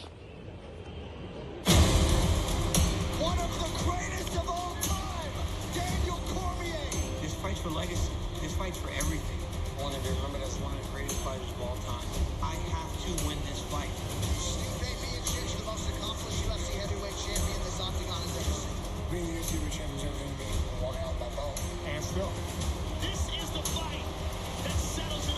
One of the greatest of all time, Daniel Cormier. This fight's for legacy. This fight's for everything. I want to be remembered as one of the greatest fighters of all time. I have to win this fight. Steve Miocic, the most accomplished UFC heavyweight champion this octagon has ever seen. Being the UFC champion is everything to me. Walking out that bone. And still. This is the fight that settles it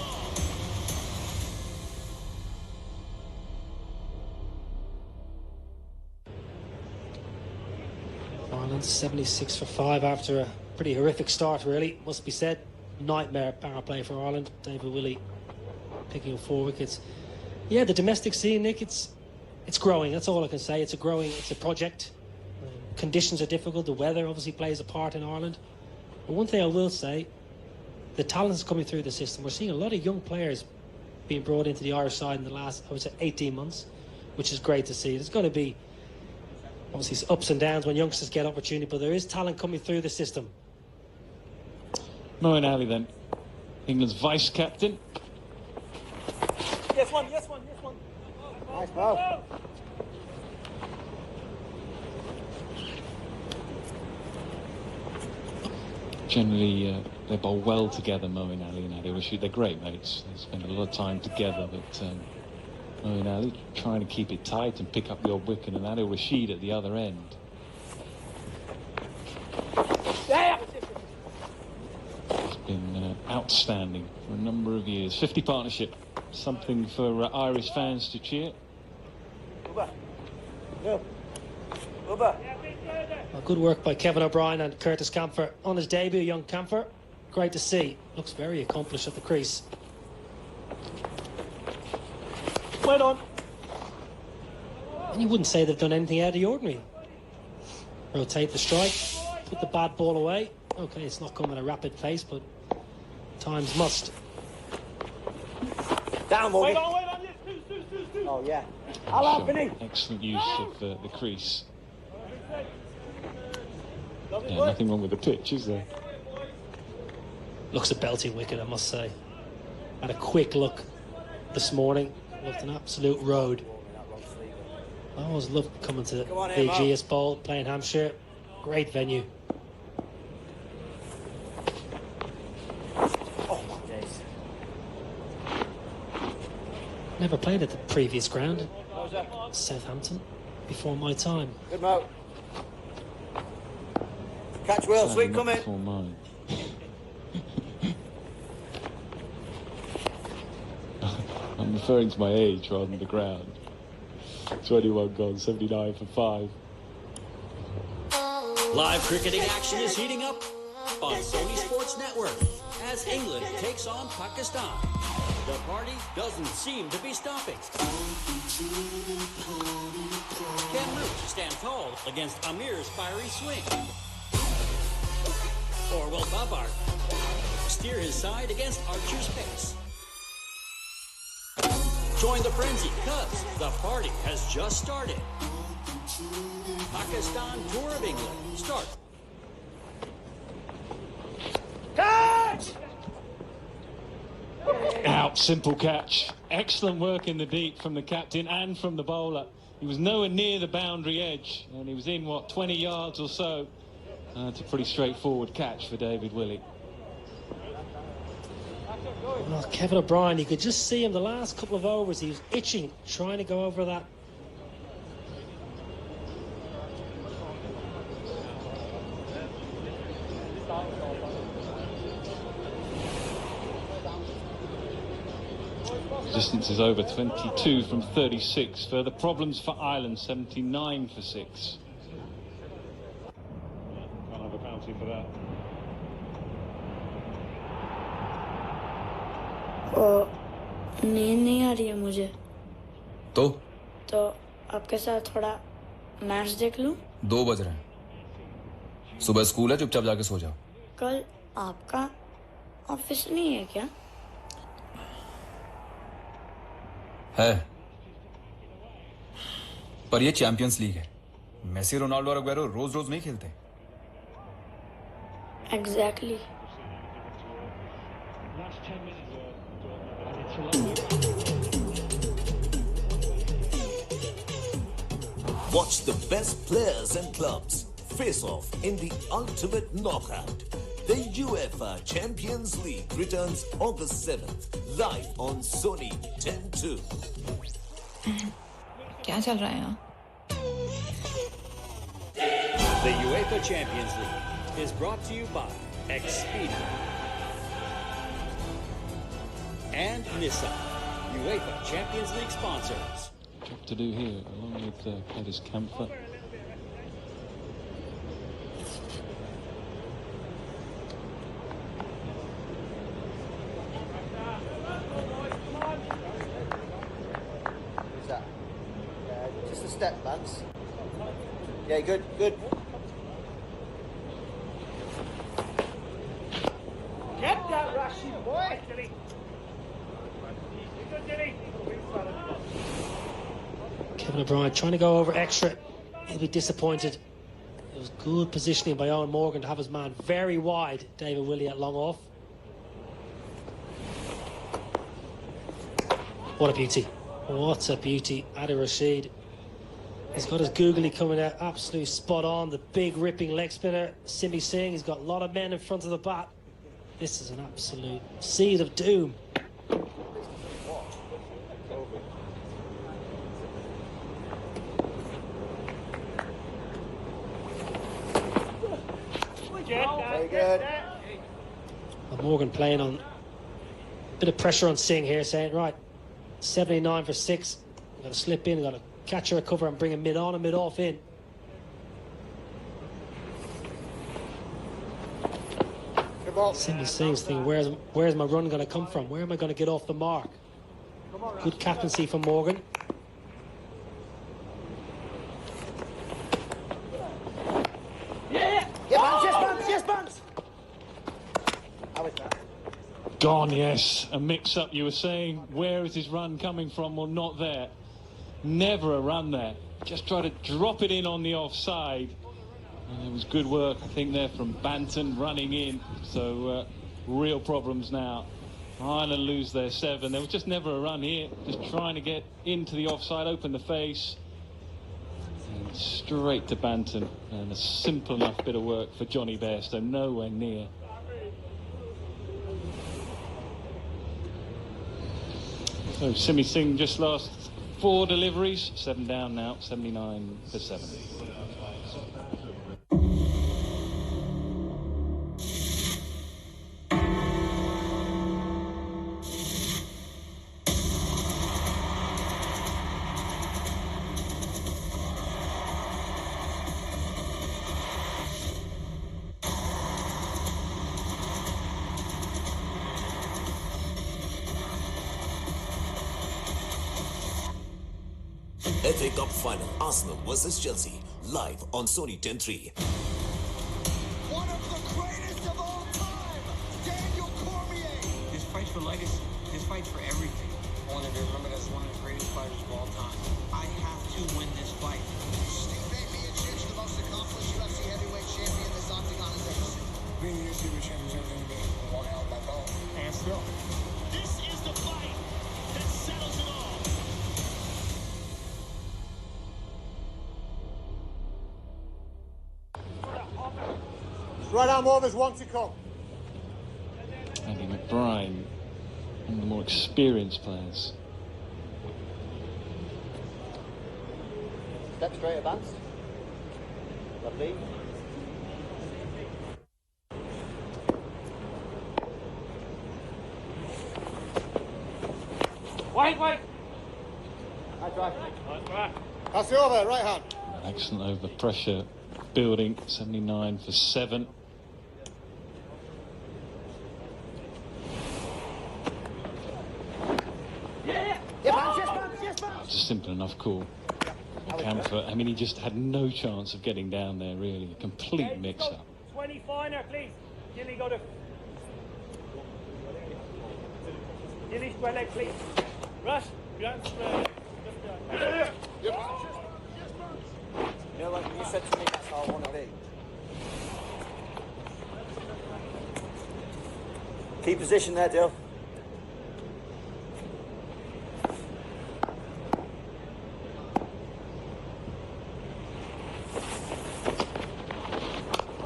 all. Ireland 76 for 5 after a pretty horrific start, really, must be said. Nightmare power play for Ireland. David Willey picking up 4 wickets. Yeah, the domestic scene, Nick, it's growing. That's all I can say. It's a project. Conditions are difficult. The weather obviously plays a part in Ireland. But one thing I will say, the talent is coming through the system. We're seeing a lot of young players being brought into the Irish side in the last, I would say, 18 months, which is great to see. There's going to be obviously ups and downs when youngsters get opportunity, but there is talent coming through the system. Moeen Ali then, England's vice captain. Yes, one. Nice, bro. Generally, they bowl well together, Moeen Ali and Adil Rashid. They're great mates. They spend a lot of time together, but Moeen Ali trying to keep it tight and pick up the odd wicket, and Adil Rashid at the other end. It's been outstanding for a number of years. 50 partnership, something for Irish fans to cheer. Good work by Kevin O'Brien and Curtis Camphor on his debut, young Camphor. Great to see. Looks very accomplished at the crease. Wait on. And you wouldn't say they've done anything out of the ordinary. Rotate the strike, put the bad ball away. Okay, it's not coming at a rapid pace, but times must. Down, Morgan. Wait on. Oh, yeah. Hello, Vinny. Excellent use of the crease. Yeah, nothing wrong with the pitch, is there? Looks a belting wicket, I must say. Had a quick look this morning. Looked an absolute road. I always loved coming to the GS Bowl, playing Hampshire. Great venue. Oh, my days. Never played at the previous ground. Southampton, before my time. Good Mo. Catch Will, sweep coming. Before mine. referring to my age rather than the ground. 21 gone, 79 for 5. Live cricketing action is heating up on Sony Sports Network as England takes on Pakistan. The party doesn't seem to be stopping. Ken Root stand tall against Amir's fiery swing. Or will Babar steer his side against Archer's pace? Join the frenzy, cuz the party has just started. Pakistan Tour of England start. Catch! Out, simple catch. Excellent work in the deep from the captain and from the bowler. He was nowhere near the boundary edge, and he was in, 20 yards or so. It's a pretty straightforward catch for David Willey. Well, Kevin O'Brien, you could just see him the last couple of overs. He was itching, trying to go over that. Distance is over 22 from 36. Further problems for Ireland, 79 for 6. Can't have a penalty for that. नींद नहीं आ रही है मुझे तो आपके साथ थोड़ा match देख लूं 2 बज रहे हैं सुबह स्कूल है चुपचाप जाके सो जाओ कल आपका ऑफिस नहीं है क्या है पर ये चैंपियंस लीग है मेसी रोनाल्डो और अग्वेरो रोज-रोज नहीं खेलते exactly Watch the best players and clubs face off in the ultimate knockout. The UEFA Champions League returns August 7th, live on Sony 10/2. क्या चल रहा है यहाँ? The UEFA Champions League is brought to you by Expedia and Nissan, UEFA Champions League sponsors. Job to do here, along with Pettis Camphor. Who's that? Just a step, Lance. Yeah, good. Get that, Rashid, boy! Kevin O'Brien trying to go over extra. He'll be disappointed. It was good positioning by Owen Morgan to have his man very wide. David Willey at long off. What a beauty. What a beauty. Adil Rashid. He's got his googly coming out. Absolutely spot on. The big ripping leg spinner. Simi Singh. He's got a lot of men in front of the bat. This is an absolute seed of doom. Very good. Well, Morgan playing on a bit of pressure on Singh here, saying, right, 79 for 6. We've got to slip in, we've got to catch her a cover and bring him mid on and mid off in. Simi Singh's thinking, where's my run going to come from? Where am I going to get off the mark? Good captaincy from Morgan. Yes, Bunce! How is that? Gone, yes. A mix-up, you were saying. Where is his run coming from? Well, not there. Never a run there. Just try to drop it in on the offside. And it was good work, I think, there from Banton running in. So, real problems now. Ireland lose their 7. There was just never a run here. Just trying to get into the offside, open the face. And straight to Banton. And a simple enough bit of work for Johnny Bairstow. Nowhere near. So, Simi Singh just lost 4 deliveries. 7 down now. 79 for 7. FA Cup final, Arsenal versus Chelsea, live on Sony 10/3. One of the greatest of all time, Daniel Cormier. This fight for light is this fight for everything. I want to be remembered as one of the greatest fighters of all time. I have to win this fight. Steve Miocic, the most accomplished UFC heavyweight champion this octagon has ever seen. Being a UFC champion is everything to me. Walking out that belt. And still. This is the fight that settles it all. Right arm overs want to come. Andy McBride, one of the more experienced players. Step straight advanced. Lovely. Wait. That's right. Pass it over, right hand. Excellent over pressure building, 79 for 7. It's a simple enough call. Camphor, I mean, he just had no chance of getting down there, really. A complete mix-up. 20 finer, please. Gilly, go to... Gilly, square leg, please. Rush. You know what you said to me, that's how I want to be. Keep position there, Dill.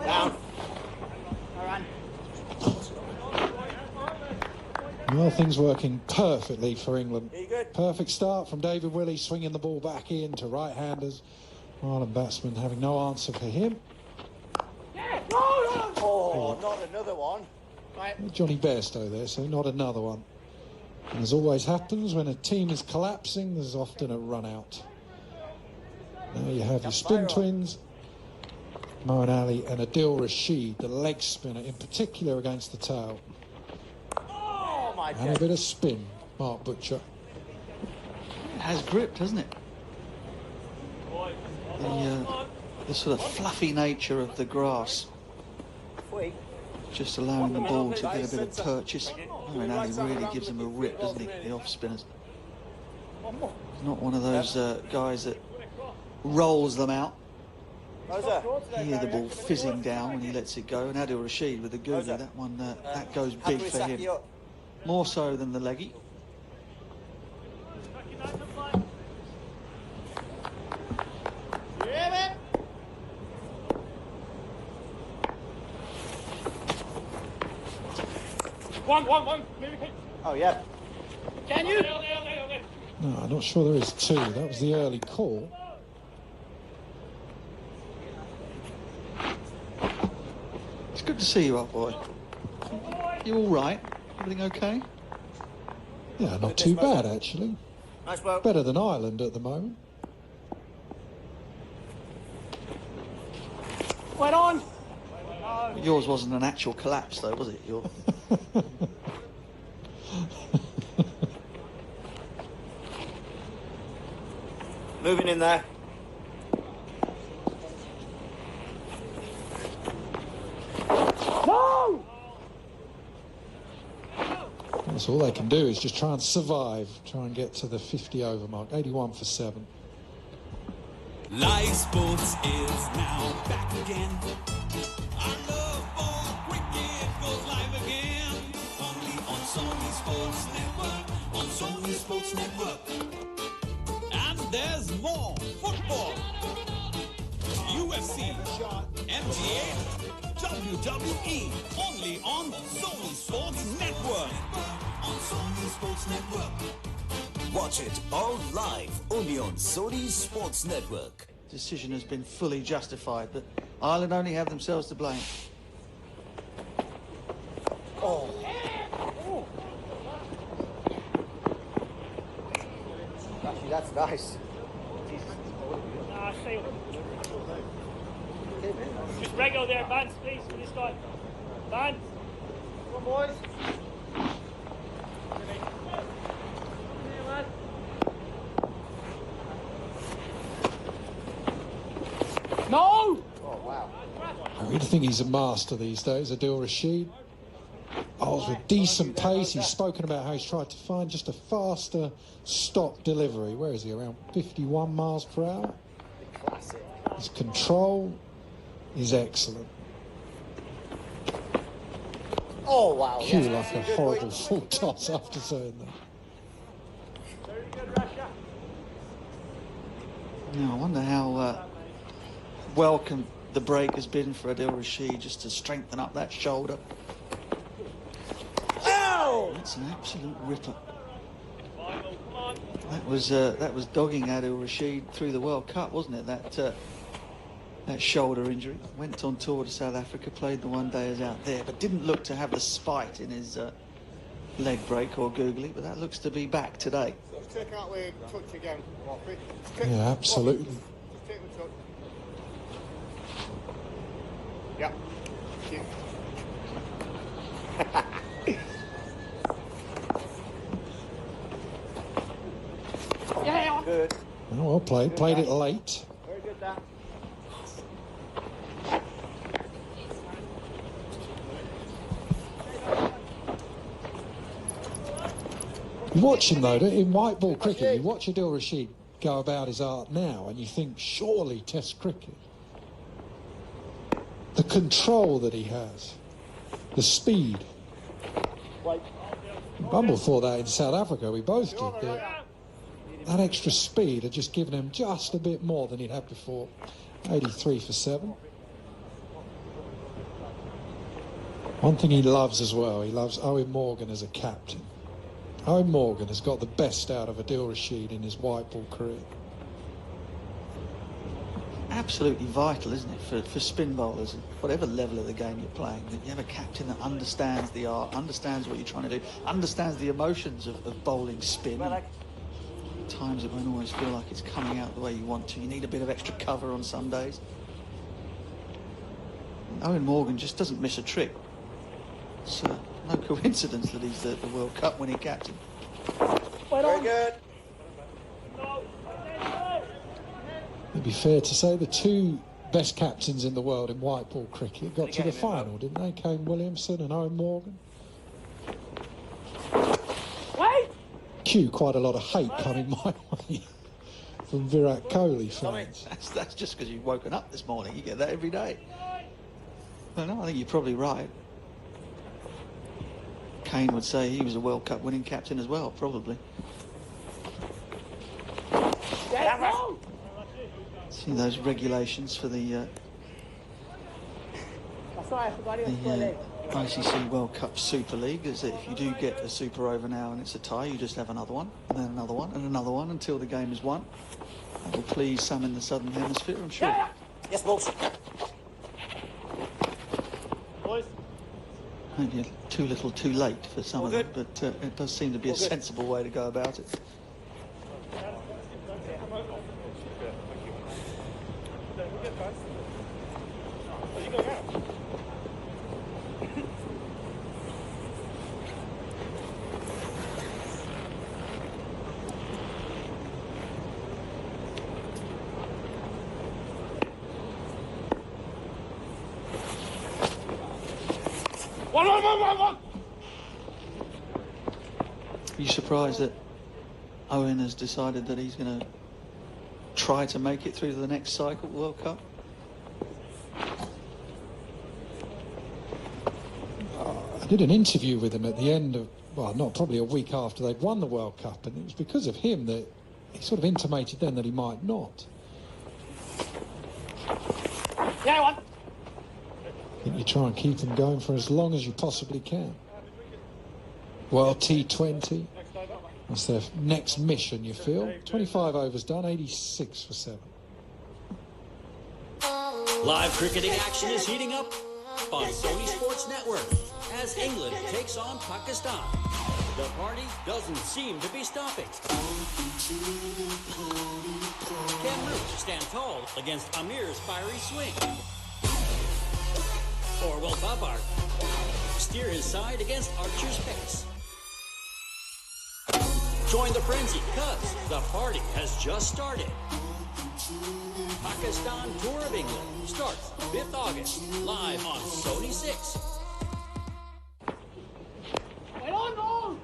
Down. All right. Well, things working perfectly for England. Yeah, you good? Perfect start from David Willey, swinging the ball back in to right-handers. Ireland batsman having no answer for him. Oh, not another one. Right. Johnny Bairstow there, so not another one. And as always happens, when a team is collapsing, there's often a run-out. Now you have your spin twins, Moeen Ali and Adil Rashid, the leg spinner, in particular against the tail. Oh, my God. And a bit of spin, Mark Butcher. It has grip, doesn't it? The sort of fluffy nature of the grass, just allowing the ball to get a bit of purchase. Moeen Ali really gives them a rip, doesn't he, the off-spinners? He's not one of those guys that rolls them out. You hear the ball fizzing down when he lets it go, and Adil Rashid with the googly, that one, that goes big for him. More so than the leggy. One. Oh, yeah. Can you? No, I'm not sure there is 2. That was the early call. It's good to see you up, boy. You all right? Everything okay? Yeah, not too bad, actually. Nice work. Better than Ireland at the moment. Went on. Yours wasn't an actual collapse, though, was it? Moving in there. No! That's all they can do is just try and survive, try and get to the 50 over mark. 81 for 7. Live Sports is now back again. Our love for cricket goes live again. Only on Sony Sports Network. On Sony Sports Network. And there's more football. UFC, NBA, WWE. Only on Sony Sports Network. On Sony Sports Network. Watch it all live, only on Sony Sports Network. Decision has been fully justified, but Ireland only have themselves to blame. Oh. Actually, that's nice. Stay with him. Just regular there, Vance, please, for this guy. Vance. Come on, boys. No! Oh, wow. I really think he's a master these days, Adil Rashid. Bowls with decent pace. He's spoken about how he's tried to find just a faster stop delivery. Where is he? Around 51 miles per hour. Classic. His control is excellent. Oh, wow. Cue Yes. like a horrible full toss after saying that. Now, I wonder how welcome the break has been for Adil Rashid, just to strengthen up that shoulder. Ow! That's an absolute ripper. That was dogging Adil Rashid through the World Cup, wasn't it? That shoulder injury. Went on tour to South Africa, played the one day as out there, but didn't look to have the spite in his leg break or googly. But that looks to be back today. Take out with touch again, Woffy. Yeah, absolutely. Just take the touch. Yeah. Yeah. Good. Oh, well played. Played it late. Very good, that. You watch him though, in white ball cricket, you watch Adil Rashid go about his art now and you think, surely Test cricket. The control that he has, the speed. Bumble thought that in South Africa, we both did. That extra speed had just given him just a bit more than he'd had before. 83 for 7. One thing he loves as well, he loves Owen Morgan as a captain. Owen Morgan has got the best out of Adil Rashid in his white ball career. Absolutely vital, isn't it, for spin bowlers, whatever level of the game you're playing, that you have a captain that understands the art, understands what you're trying to do, understands the emotions of bowling spin. At times it won't always feel like it's coming out the way you want to. You need a bit of extra cover on some days. And Owen Morgan just doesn't miss a trick. It's no coincidence that he's the World Cup winning captain. Very good. It'd be fair to say the two best captains in the world in white ball cricket got to the final, didn't they? Kane Williamson and Owen Morgan. Wait! Cue quite a lot of hate coming my way from Virat Kohli fans. That's just because you've woken up this morning. You get that every day. No, I think you're probably right. Kane would say he was a World Cup winning captain as well, probably. See those regulations for the ICC World Cup Super League is that if you do get a super over now and it's a tie, you just have another one, and then another one, and another one until the game is won. That will please some in the Southern Hemisphere, I'm sure. Yes, boss. Boys. Maybe too little too late for some of them, but it does seem to be a sensible way to go about it. One. Are you surprised that Owen has decided that he's going to try to make it through to the next cycle World Cup? I did an interview with him at the end of, well, not probably a week after they'd won the World Cup, and it was because of him that he sort of intimated then that he might not. Yeah, one. I think you try and keep them going for as long as you possibly can. Well, T20. That's their next mission, you feel. 25 overs done, 86 for 7. Live cricketing action is heating up on Sony Sports Network as England takes on Pakistan. The party doesn't seem to be stopping. Can Root stand tall against Amir's fiery swing? Or will Babar steer his side against Archer's pace? Join the frenzy, because the party has just started. Pakistan Tour of England starts 5th August, live on Sony 6. Wait on, ball!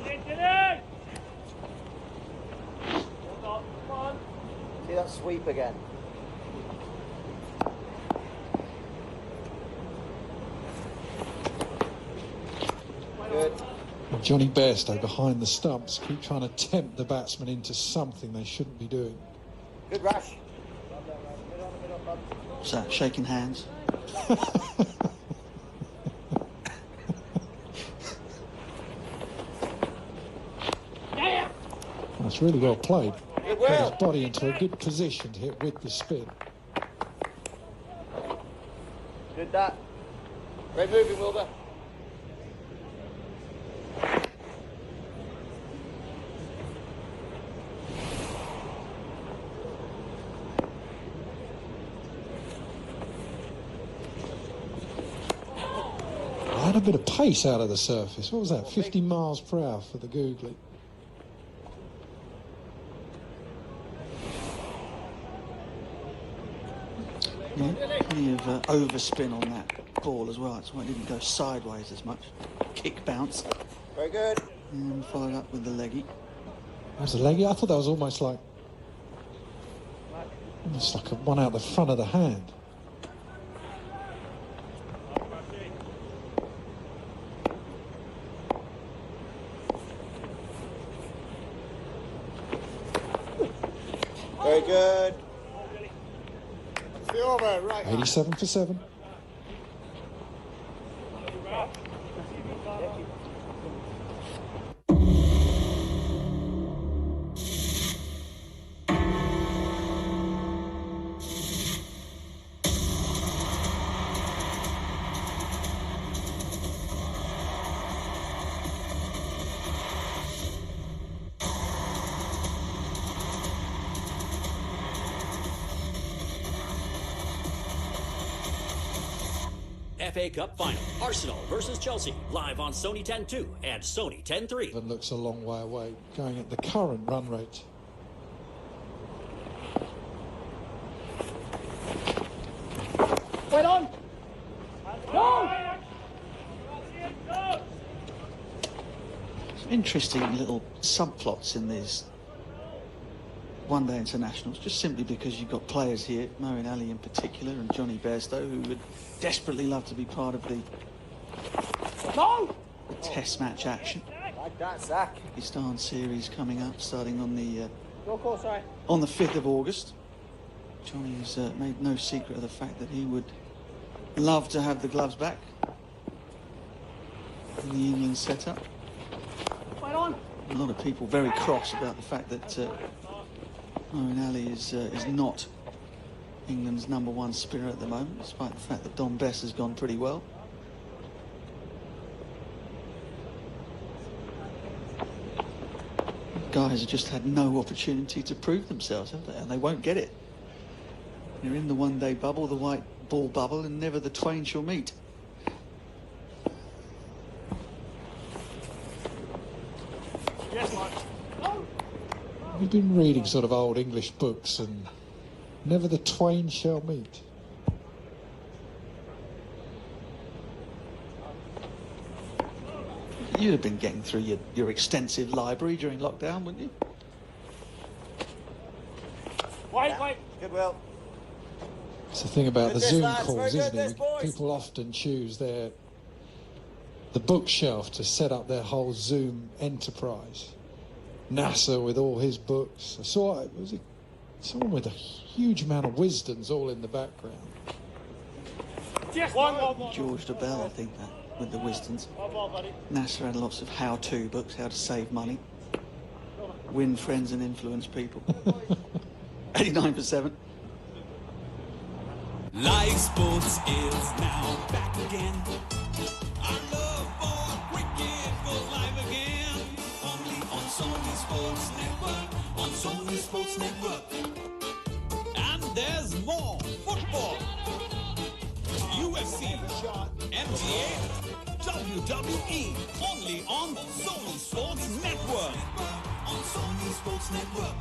Get in! See that sweep again. Good. Johnny Bairstow behind the stumps keep trying to tempt the batsman into something they shouldn't be doing. Good rush. What's that? Shaking hands. That's really well played. Got his body into a good position to hit with the spin. Good that. Great moving, Wilbur. Had a bit of pace out of the surface. What was that? 50 miles per hour for the googly. Yeah, plenty of overspin on that ball as well. That's why it didn't go sideways as much. Kick bounce. Very good. And followed up with the leggy. That was a leggy? I thought that was almost like a one out the front of the hand. Very good. The over, right. 87 for 7. FA Cup Final, Arsenal versus Chelsea, live on Sony 10.2 and Sony 10.3. It looks a long way away, going at the current run rate. Wait on! No! Some interesting little subplots in these one-day internationals, just simply because you've got players here, Moeen Ali in particular, and Johnny Bairstow, who would desperately love to be part of the test match action. Like that, Zach. Pakistan series coming up, starting on the Go course, right. on the 5th of August. Johnny's made no secret of the fact that he would love to have the gloves back in the England setup. Wait on! A lot of people very cross about the fact that Moeen Ali is not England's #1 spinner at the moment, despite the fact that Don Bess has gone pretty well. Guys have just had no opportunity to prove themselves, have they? And they won't get it. You're in the one-day bubble, the white ball bubble, and never the twain shall meet. Yes, Mark. We've been reading sort of old English books and never the twain shall meet. You'd have been getting through your extensive library during lockdown, wouldn't you? Wait. Good, Will. It's the thing about the Good Zoom lads, calls, very isn't good, it? boys. People often choose the bookshelf to set up their whole Zoom enterprise. NASA with all his books. I saw it was someone with a huge amount of wisdoms all in the background. Just one. George de Bell, I think, that with the Wistons. NASA had lots of how-to books, how to save money, win friends and influence people. 89 for 7. Live sports is now back again. Our love for cricket goes live again. Only on Sony Sports Network. On Sony Sports Network. And there's more football. UFC, MGA, WWE. Only on Sony Sports Network. On Sony Sports Network.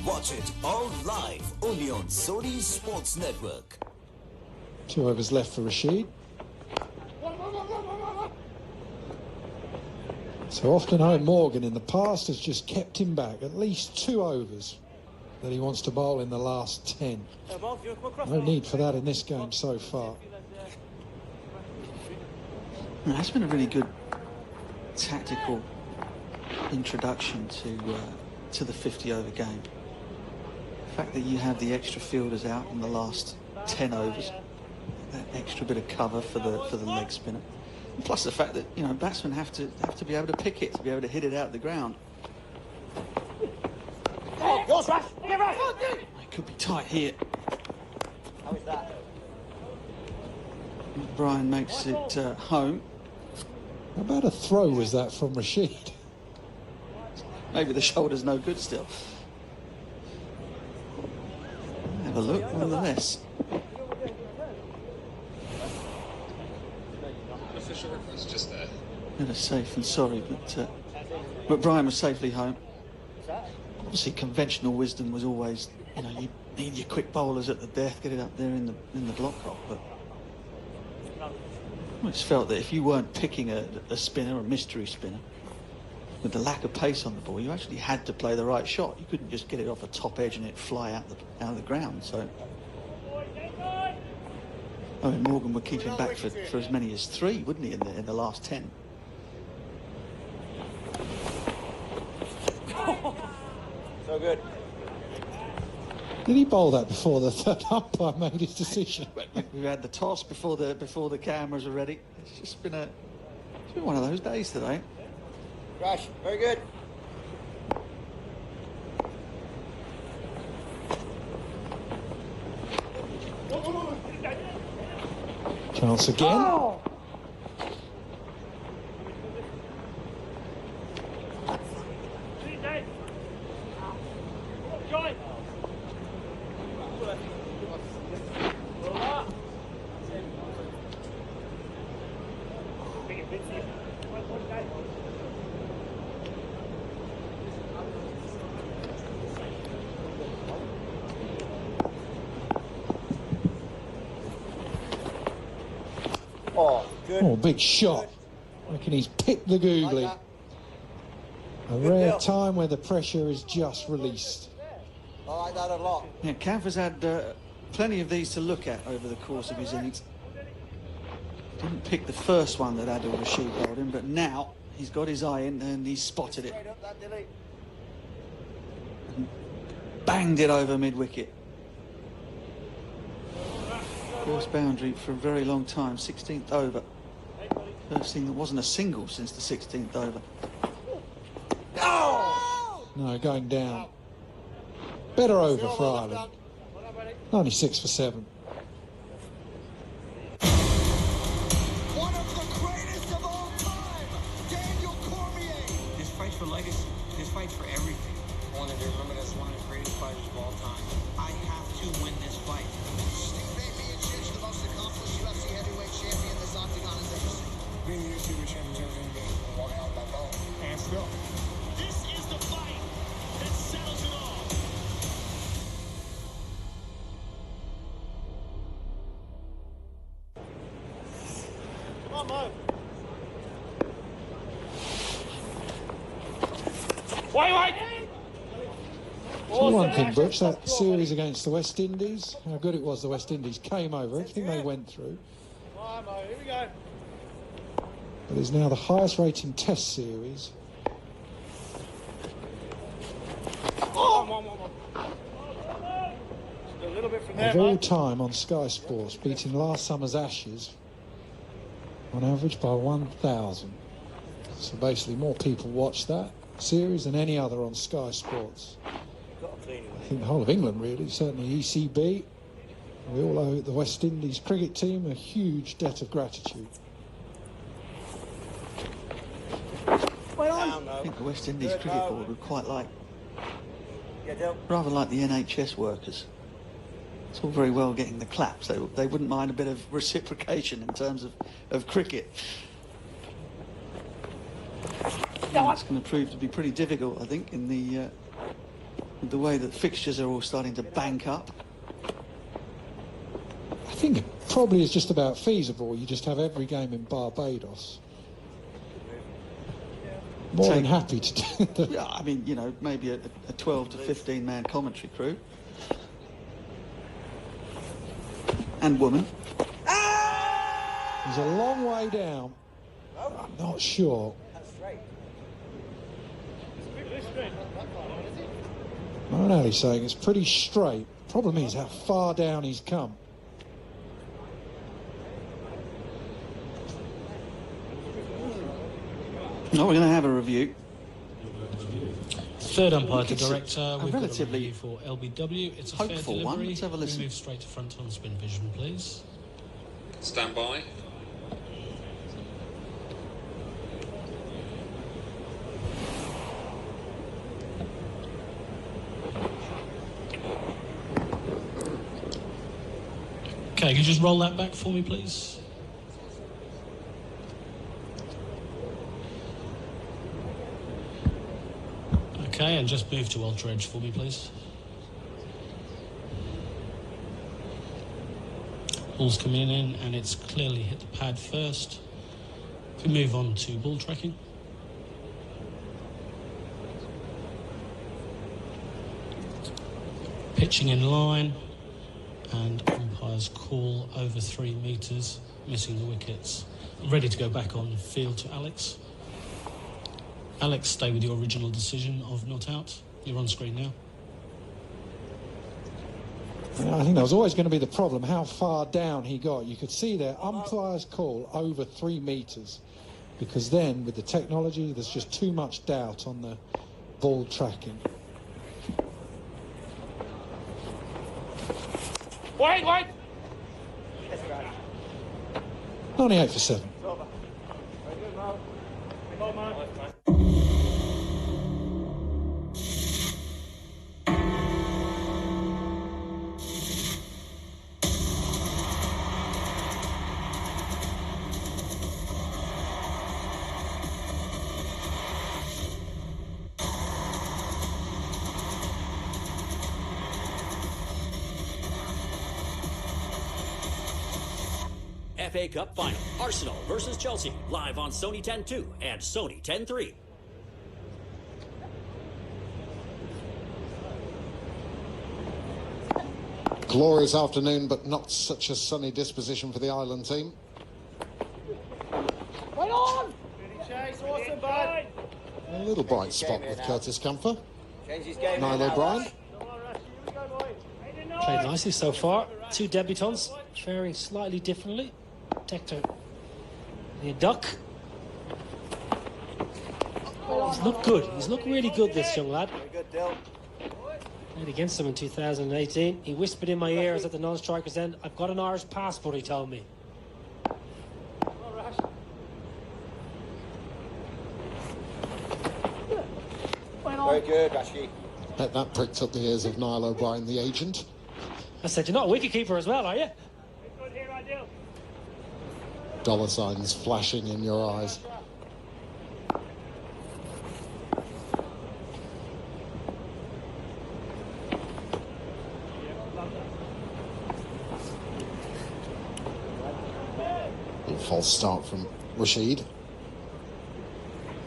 Watch it all live only on Sony Sports Network. 2 overs left for Rashid. So often Morgan in the past has just kept him back. At least 2 overs that he wants to bowl in the last 10. No need for that in this game so far. That's been a really good tactical introduction to the 50-over game. The fact that you have the extra fielders out in the last 10 overs, that extra bit of cover for the leg spinner. And plus the fact that, you know, batsmen have to be able to pick it, to be able to hit it out of the ground. It could be tight here. How is that? Brian makes it home. How about a throw was that from Rashid? Maybe the shoulder's no good still. Have a look, nonetheless. Never safe and sorry, but Brian was safely home. Obviously, conventional wisdom was always, you know, you need your quick bowlers at the death, get it up there in the block hole. But I just felt that if you weren't picking a spinner, a mystery spinner, with the lack of pace on the ball, you actually had to play the right shot. You couldn't just get it off a top edge and it fly out of the ground. So, I mean, Morgan would keep him back for as many as 3, wouldn't he, in the last 10? So good. Did he bowl that before the third umpire made his decision? We had the toss before the cameras were ready. It's been one of those days today. Rush, very good. Chance again. Oh. Oh, big shot. I reckon he's picked the googly. A rare time where the pressure is just released. I like that a lot. Yeah, Camphor's had plenty of these to look at over the course of his innings. Didn't pick the first one that Adil Rashid bowled him, but now he's got his eye in and he's spotted it. And banged it over mid-wicket. First boundary for a very long time, 16th over. First thing that wasn't a single since the 16th over. No, going down. Better over for Ireland. 96 for 7. One of the greatest of all time, Daniel Cormier. This fight for legacy. This fight for everything. I wanted to remember as one of the greatest fighters of all time. I have to win this fight. The most accomplished UFC heavyweight champion this octagon has ever seen. Being the UFC champion has never been walking out that ball. And still. This is the fight that settles it all. Come on, Mo. Wait! So one thing, Butch, that series against the West Indies, how good it was the West Indies came over, everything they went through. Come on, Mo. Here we go. It is now the highest rating test series. Just a little bit from there, Of all Mo. time on Sky Sports, beating last summer's Ashes on average by 1,000. So basically more people watch that series than any other on Sky Sports. I think the whole of England really, certainly ECB. We all owe the West Indies cricket team a huge debt of gratitude. I think the West Indies Cricket Board would quite like, rather like the NHS workers. It's all very well getting the claps. They wouldn't mind a bit of reciprocation in terms of cricket. That's going to prove to be pretty difficult, I think, in the with the way that fixtures are all starting to bank up. I think it probably is just about feasible. You just have every game in Barbados. More than happy to do that. Yeah, I mean, you know, maybe a 12 to 15 man commentary crew. And woman. He's a long way down. I'm not sure. Marinelli's saying it's pretty straight. Problem is how far down he's come. No, we're going to have a review. Third umpire to director. We've relatively got a review for LBW. It's a fair hopeful delivery. one. Let's have a listen. We move straight to front on spin vision, please. Stand by. Okay, can you just roll that back for me, please? Okay, and just move to ultra edge for me, please. Ball's coming in, and it's clearly hit the pad first. We move on to ball tracking. Pitching in line, and umpire's call over 3 metres, missing the wickets. Ready to go back on field to Alex. Alex, stay with your original decision of not out. You're on screen now. Yeah, I think that was always going to be the problem, how far down he got. You could see there, umpire's call over 3 metres, because then with the technology, there's just too much doubt on the ball tracking. Wait! 98 for 7. FA Cup Final. Arsenal versus Chelsea. Live on Sony 10.2 and Sony 10.3. Glorious afternoon, but not such a sunny disposition for the Ireland team. Right on! Chase, awesome, bud. A little bright spot with Curtis Camphor. Change his game. Niall O'Brien. Played nicely so far. 2 debutants, faring slightly differently. Dector, the duck. He's looked good. He's looked really good, this young lad. Very good, Dill. Played against him in 2018. He whispered in my ear as at the non-striker's end, "I've got an Irish passport," he told me. Very good, Rashki. Bet that pricked up the ears of Niall O'Brien, the agent. I said, "You're not a wicketkeeper as well, are you?" Dollar signs flashing in your eyes. A false start from Rashid.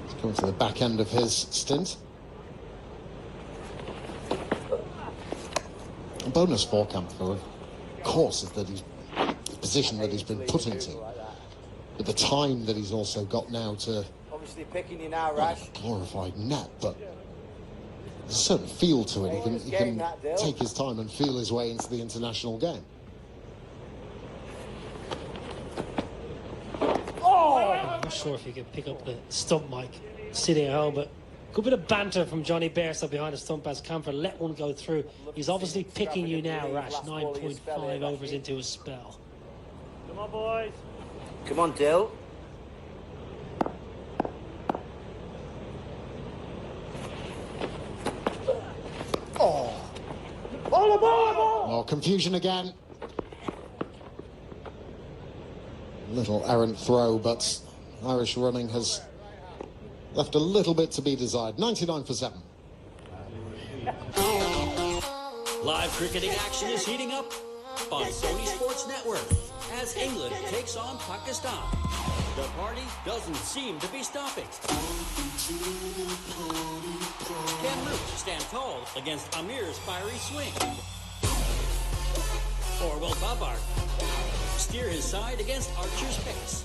He's coming to the back end of his stint. A bonus for Camphor, of course, is that the position that he's been put into. But the time that he's also got now to... Obviously picking you now, Rash. Glorified net, but there's a certain feel to it. He can take his time and feel his way into the international game. I'm not sure if you can pick up the stump mic sitting at home, but good bit of banter from Johnny Bairstow behind the stump as Camphor let one go through. He's obviously picking you now, Rash. 9.5 overs into his spell. Come on, boys. Come on, Dill. Oh, confusion again. Little errant throw, but Irish running has left a little bit to be desired. 99 for 7. Live cricketing action is heating up on Sony Sports Network as England takes on Pakistan. The party doesn't seem to be stopping. Can Root stand tall against Amir's fiery swing? Or will Babar steer his side against Archer's pace?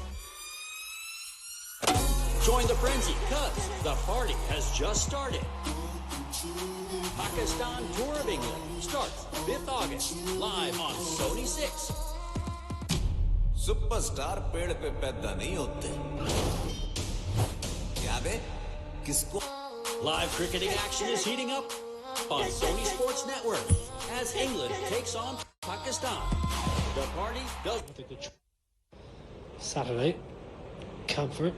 Join the frenzy, cuz the party has just started. Pakistan Tour of England starts 5th August, live on Sony 6. Superstar पेड़ पे पैदा नहीं होते क्या बे किसको Live cricketing action is heating up on Sony Sports Network as England takes on Pakistan. The party does. Saturday, Comfort.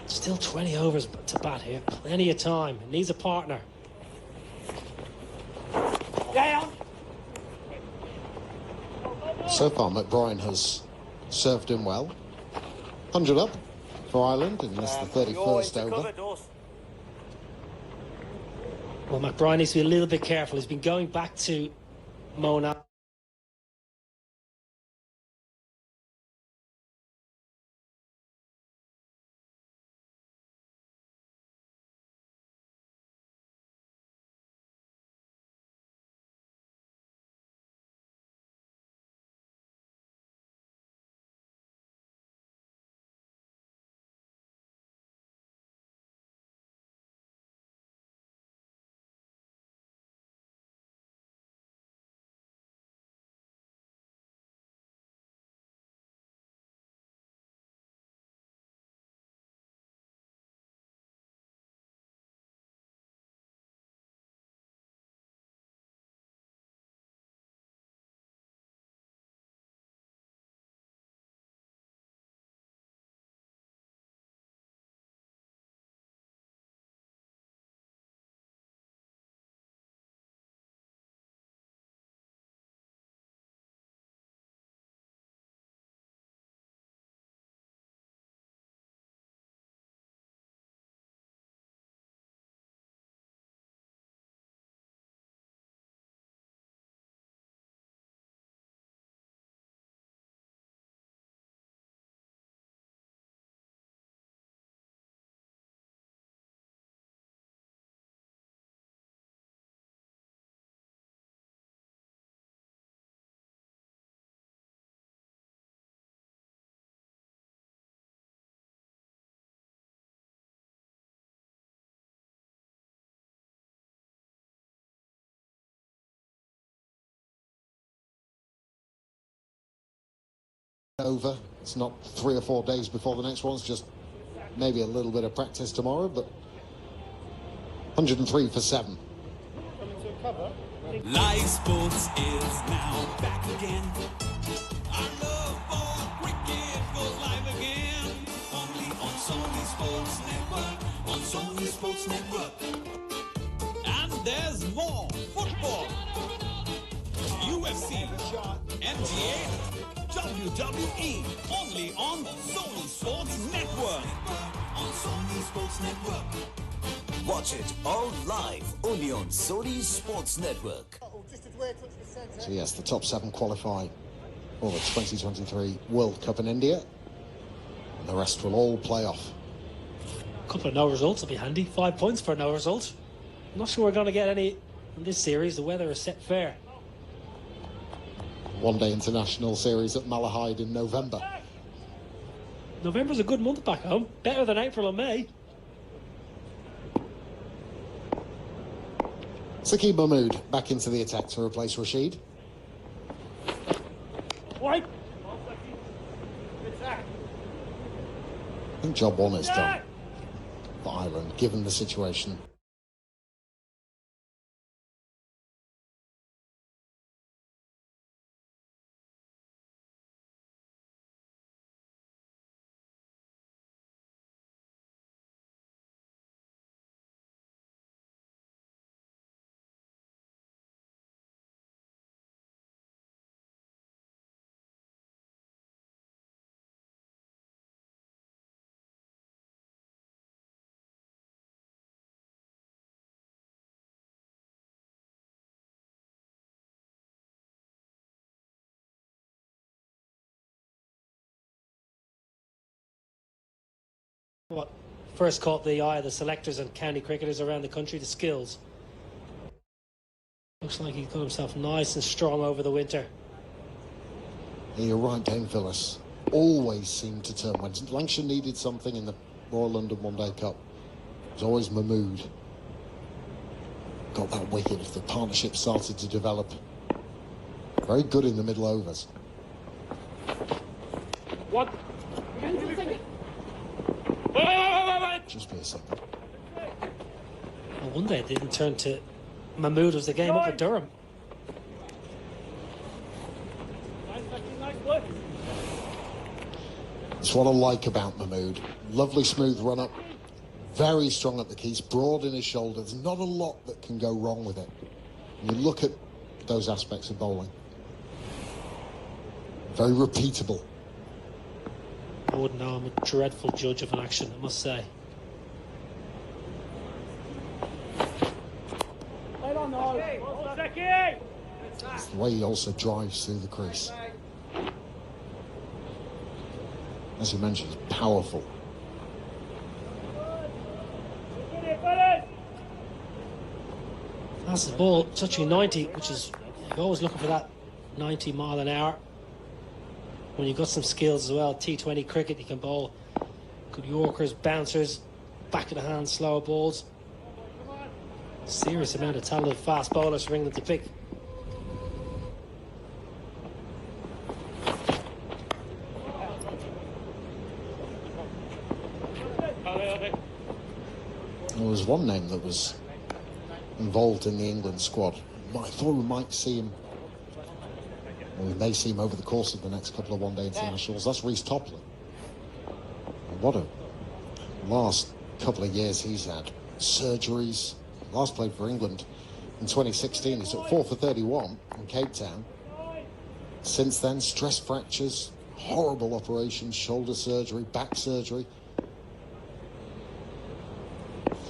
Still 20 overs to bat here. Plenty of time. Needs a partner. Down. So far, McBride has served him well. 100 up for Ireland in this, the 31st over. Well, McBride needs to be a little bit careful. He's been going back to Mona. Over. It's not 3 or 4 days before the next one's just maybe a little bit of practice tomorrow, but 103 for 7. Live sports is now back again. Our love for cricket goes live again. Only on Sony Sports Network. On Sony Sports Network. And there's more football. UFC, MGA, WWE, only on Sony Sports Network. On Sony Sports Network. Watch it all live only on Sony Sports Network. So yes, the top 7 qualify for the 2023 World Cup in India, and the rest will all play off. A couple of no results will be handy. 5 points for no result. I'm not sure we're going to get any in this series. The weather is set fair. One-day international series at Malahide in November. November's a good month back home. Better than April and May. Saqib Mahmood back into the attack to replace Rashid. White. I think job 1 is done for Ireland, given the situation. what first caught the eye of the selectors and county cricketers around the country, the skills. Looks like he's got himself nice and strong over the winter. Yeah, you're right, Dane Phillips always seemed to turn. When Lancashire needed something in the Royal London One Day Cup, it was always Mahmood. Got that wicket if the partnership started to develop. Very good in the middle overs. What? Just be a second. Well, one day it didn't turn to Mahmood as the game up at Durham. That's what I like about Mahmood. Lovely smooth run up. Very strong at the crease, broad in his shoulders. Not a lot that can go wrong with it. You look at those aspects of bowling. Very repeatable. I wouldn't know. I'm a dreadful judge of an action, I must say. It's the way he also drives through the crease. As you mentioned, he's powerful. That's the ball touching 90, which is, you're always looking for that 90 mile an hour. When you've got some skills as well, T20 cricket, you can bowl good Yorkers, bouncers, back of the hand, slower balls. Serious amount of talented fast bowlers for England to pick. There was one name that was involved in the England squad. I thought we might see him, or we may see him over the course of the next couple of one-day internationals. That's Reece Topley. What a last couple of years he's had. Surgeries. Last played for England in 2016. He's at 4 for 31 in Cape Town. Since then, stress fractures, horrible operations, shoulder surgery, back surgery.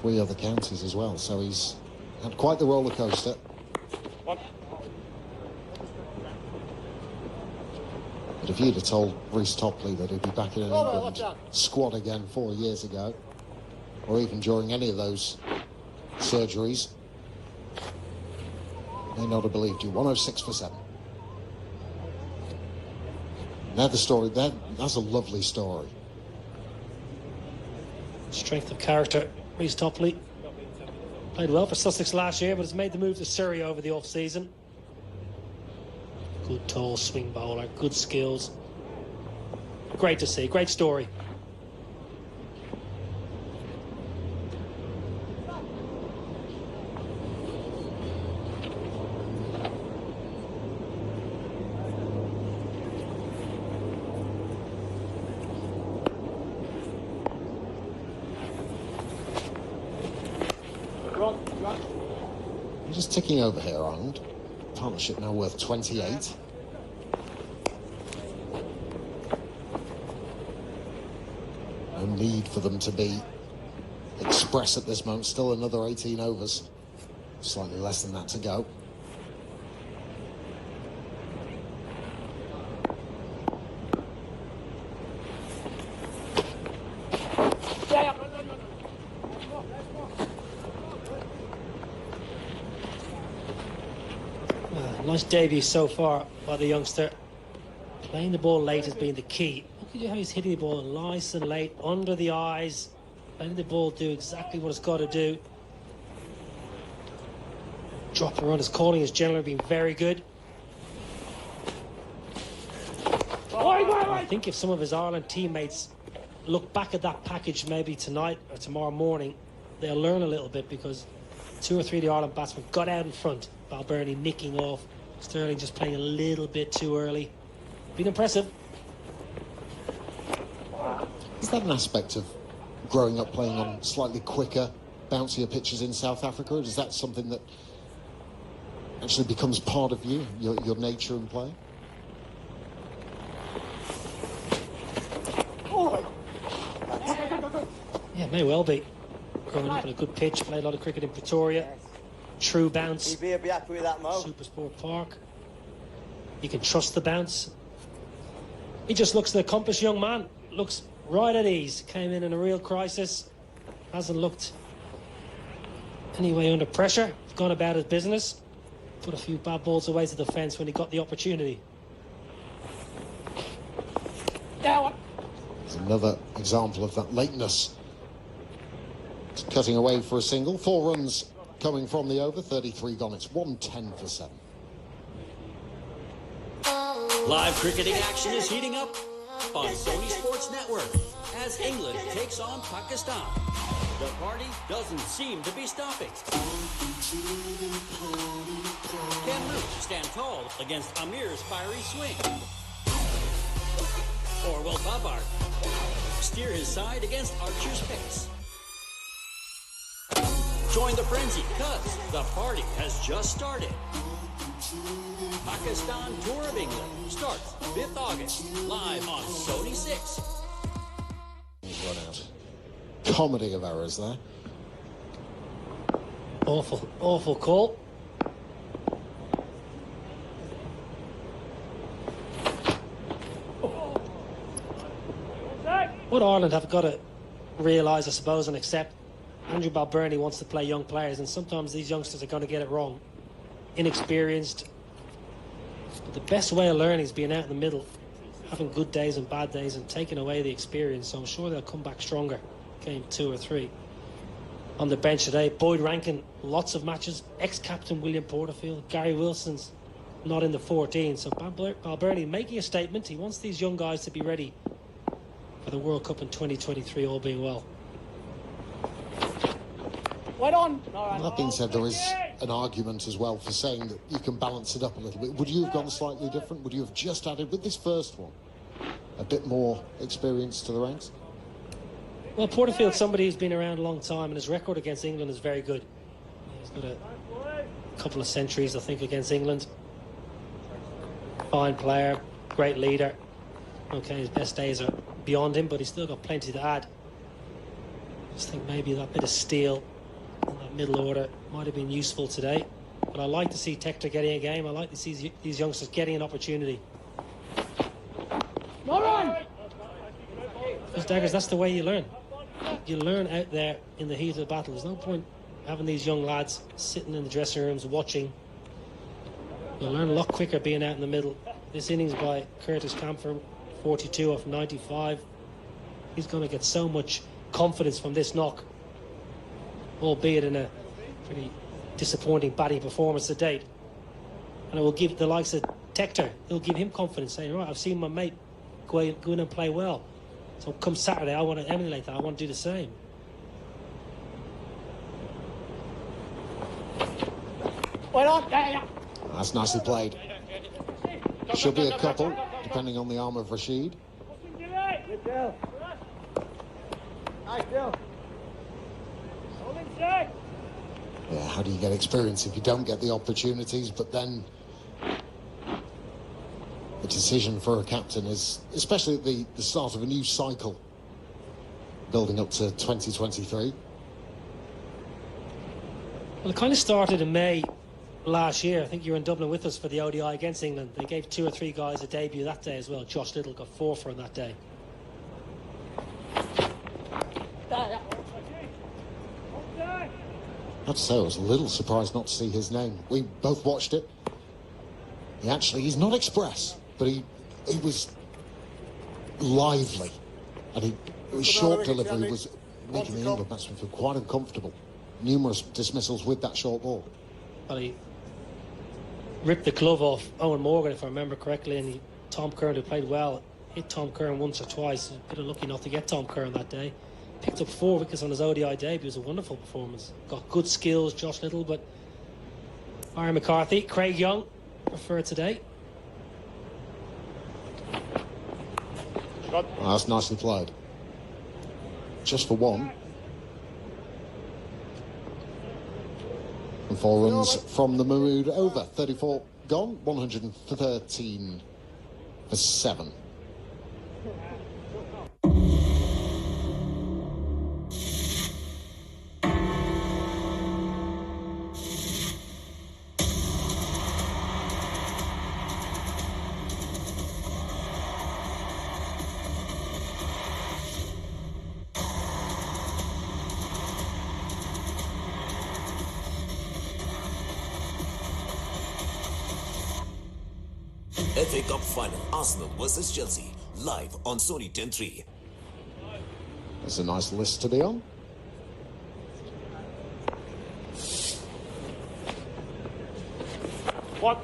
3 other counties as well. So he's had quite the roller coaster. But if you'd have told Reece Topley that he'd be back in an England squad again 4 years ago, or even during any of those surgeries, may not have believed you. 106 for 7. Now the story, that's a lovely story. Strength of character, Reece Topley. Played well for Sussex last year, but has made the move to Surrey over the off-season. Good tall swing bowler, good skills. Great to see, great story. You're just ticking over here, Arnold. Partnership now worth 28. No need for them to be express at this moment. Still another 18 overs. Slightly less than that to go. Nice debut so far by the youngster. Playing the ball late has been the key. Look at how he's hitting the ball nice and late, under the eyes. Letting the ball do exactly what it's got to do. Drop and run, his calling has generally been very good. I think if some of his Ireland teammates look back at that package maybe tonight or tomorrow morning, they'll learn a little bit, because 2 or 3 of the Ireland batsmen got out in front. Balbirnie nicking off. Sterling just playing a little bit too early. Been impressive. Is that an aspect of growing up playing on slightly quicker, bouncier pitches in South Africa? Or is that something that actually becomes part of you, your nature in play? Yeah, may well be. Growing up on a good pitch, played a lot of cricket in Pretoria. True bounce. You'd be happy with that, Mo. Supersport Park. You can trust the bounce. He just looks an accomplished young man. Looks right at ease. Came in a real crisis. Hasn't looked anyway under pressure. Gone about his business. Put a few bad balls away to the fence when he got the opportunity. There's another example of that lateness. It's cutting away for a single. 4 runs coming from the over. 33 gone. It's 110 for 7. Live cricketing action is heating up on Sony Sports Network as England takes on Pakistan. The party doesn't seem to be stopping. Can Root stand tall against Amir's fiery swing? Or will Babar steer his side against Archer's pace? Join the frenzy, cuz the party has just started. Pakistan Tour of England starts 5th August, live on Sony 6. Run out. Comedy of errors there. Awful call. What Ireland have got to realise, I suppose, and accept, Andrew Balbirnie wants to play young players, and sometimes these youngsters are going to get it wrong. Inexperienced. But the best way of learning is being out in the middle, having good days and bad days, and taking away the experience. So I'm sure they'll come back stronger. Game 2 or 3. On the bench today, Boyd Rankin, lots of matches. Ex-captain William Porterfield. Gary Wilson's not in the 14. So Balbirnie making a statement. He wants these young guys to be ready for the World Cup in 2023, all being well. Wait on. That being said, there is an argument as well for saying that you can balance it up a little bit. Would you have gone slightly different? Would you have just added, with this first one, a bit more experience to the ranks? Well, Porterfield's somebody who's been around a long time, and his record against England is very good. He's got a couple of centuries, I think, against England. Fine player, great leader. Okay, his best days are beyond him, but he's still got plenty to add. I just think maybe that bit of steel in that middle order might have been useful today. But I like to see Tector getting a game. I like to see these youngsters getting an opportunity. Because, Daggers, that's the way you learn. You learn out there in the heat of the battle. There's no point having these young lads sitting in the dressing rooms watching. You'll learn a lot quicker being out in the middle. This innings by Curtis Camphor, 42 off 95. He's going to get so much confidence from this knock, albeit in a pretty disappointing batting performance to date. And it will give the likes of Tector, it'll give him confidence, saying, right, I've seen my mate go in and play well. So come Saturday, I want to emulate that. I want to do the same. Wait on. That's nicely played. Should be a couple, depending on the arm of Rashid. Good Bill. Nice Bill. Yeah, how do you get experience if you don't get the opportunities? But then the decision for a captain is, especially at the start of a new cycle, building up to 2023. Well, it kind of started in May last year. I think you were in Dublin with us for the ODI against England. They gave 2 or 3 guys a debut that day as well. Josh Little got 4 for him that day. I have to say, I was a little surprised not to see his name. We both watched it. He's not express, but he was lively. And his short delivery was making the England batsmen feel quite uncomfortable. Numerous dismissals with that short ball. Well, he ripped the glove off Owen Morgan, if I remember correctly, and Tom Curran, who played well, hit Tom Curran once or twice. A bit of lucky not to get Tom Curran that day. Picked up 4 wickets on his ODI debut. It was a wonderful performance. Got good skills, Josh Little, but Aaron McCarthy, Craig Young preferred today. Well, that's nicely played. Just for 1. And 4 runs from the Mahmood over. 34 gone, 113 for 7. FA Cup final, Arsenal versus Chelsea, live on Sony 10-3. That's a nice list to be on. What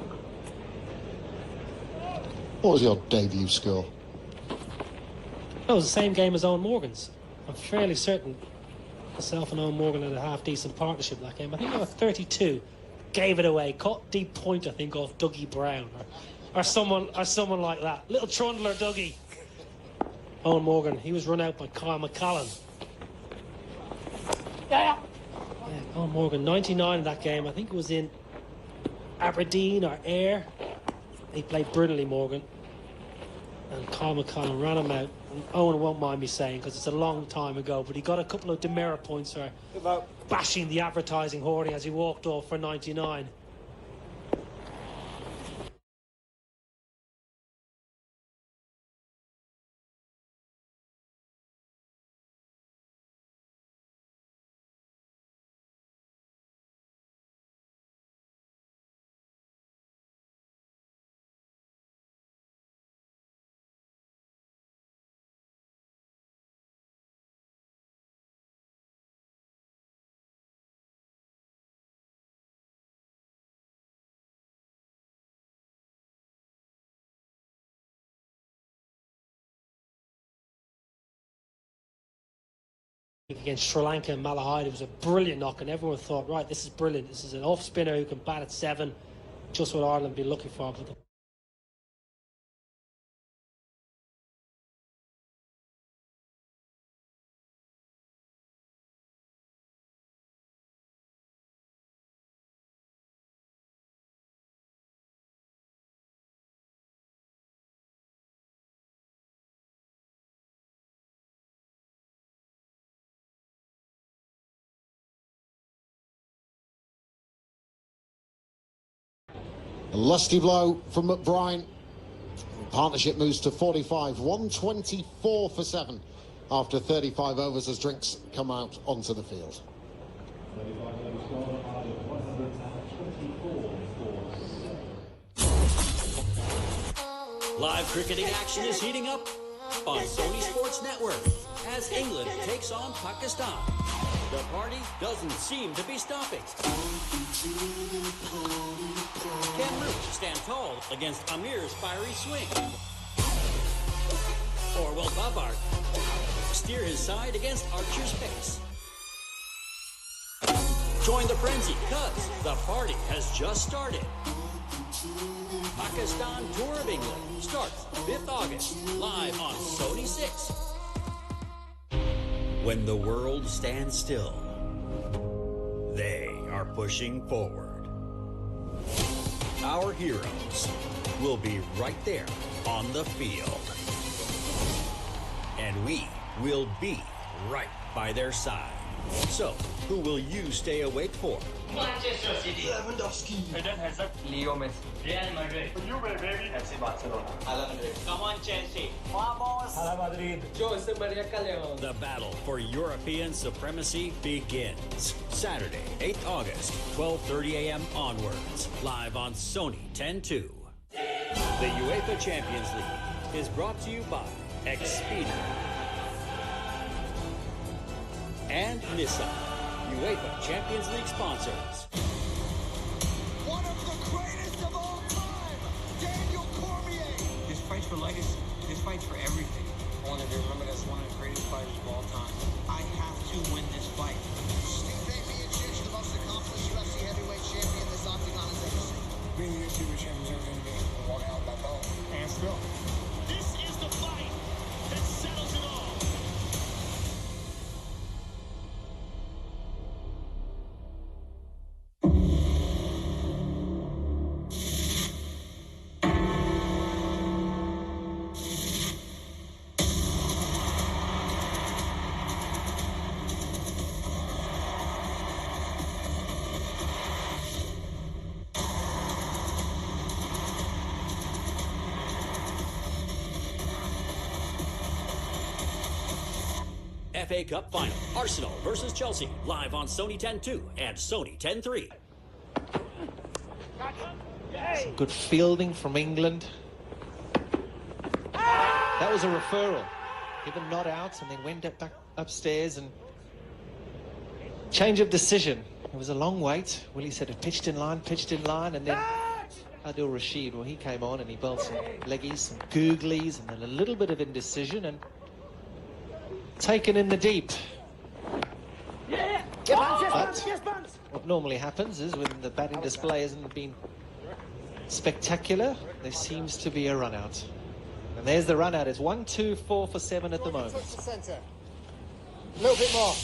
was your debut score? It was the same game as Owen Morgan's. I'm fairly certain myself and Owen Morgan had a half-decent partnership that game. I think they were 32. Gave it away. Caught deep point, I think, off Dougie Brown. Or someone like that. Little trundler Dougie. Owen Morgan, he was run out by Kyle McCallan. Yeah, Owen Morgan, 99 in that game. I think it was in Aberdeen or Ayr. He played brilliantly, Morgan. And Kyle McCallan ran him out. And Owen won't mind me saying, because it's a long time ago, but he got a couple of demerit points for bashing the advertising hoarding as he walked off for 99. Against Sri Lanka and Malahide, it was a brilliant knock, and everyone thought, right, this is brilliant. This is an off spinner who can bat at 7, just what Ireland be looking for. But A lusty blow from McBride. Partnership moves to 45, 124 for 7 after 35 overs as drinks come out onto the field. Live cricketing action is heating up on Sony Sports Network as England takes on Pakistan. The party doesn't seem to be stopping. Can Root stand tall against Amir's fiery swing? Or will Babar steer his side against Archer's pace? Join the frenzy, cuz the party has just started. Pakistan Tour of England starts 5th August, live on Sony 6. When the world stands still, they are pushing forward. Our heroes will be right there on the field. And we will be right by their side. So, who will you stay awake for? Manchester City. Lewandowski. Eden Hazard. Leo Messi. Real Madrid. Juve, baby. FC Barcelona. Real Madrid. Come on, Chelsea. Vamos. Real Madrid. Jose Maria Callejon. The battle for European supremacy begins. Saturday, 8th August, 12:30 a.m. onwards. Live on Sony 10-2. The UEFA Champions League is brought to you by Expedia and Nissan, UEFA Champions League sponsors. One of the greatest of all time, Daniel Cormier. This fight's for legacy. This fight's for everything. I want to be remembered as one of the greatest fighters of all time. I have to win this fight. Stipe Miocic, the most accomplished UFC heavyweight champion this octagon has ever seen. Being the UFC champion is going to be one out by bone. And still. This is the fight that settles it all. FA Cup Final, Arsenal versus Chelsea, live on Sony 10-2 and Sony 10-3. Some good fielding from England. That was a referral. Given not out and then went back upstairs and change of decision. It was a long wait. Willie said it pitched in line, and then Adil Rashid, well, he came on and he bowled some leggies, some googlies, and then a little bit of indecision and taken in the deep. But what normally happens is when the batting display hasn't been spectacular, there seems to be a run out. And there's the run out. It's 1, 2, 4 for 7 at the moment. A little bit more.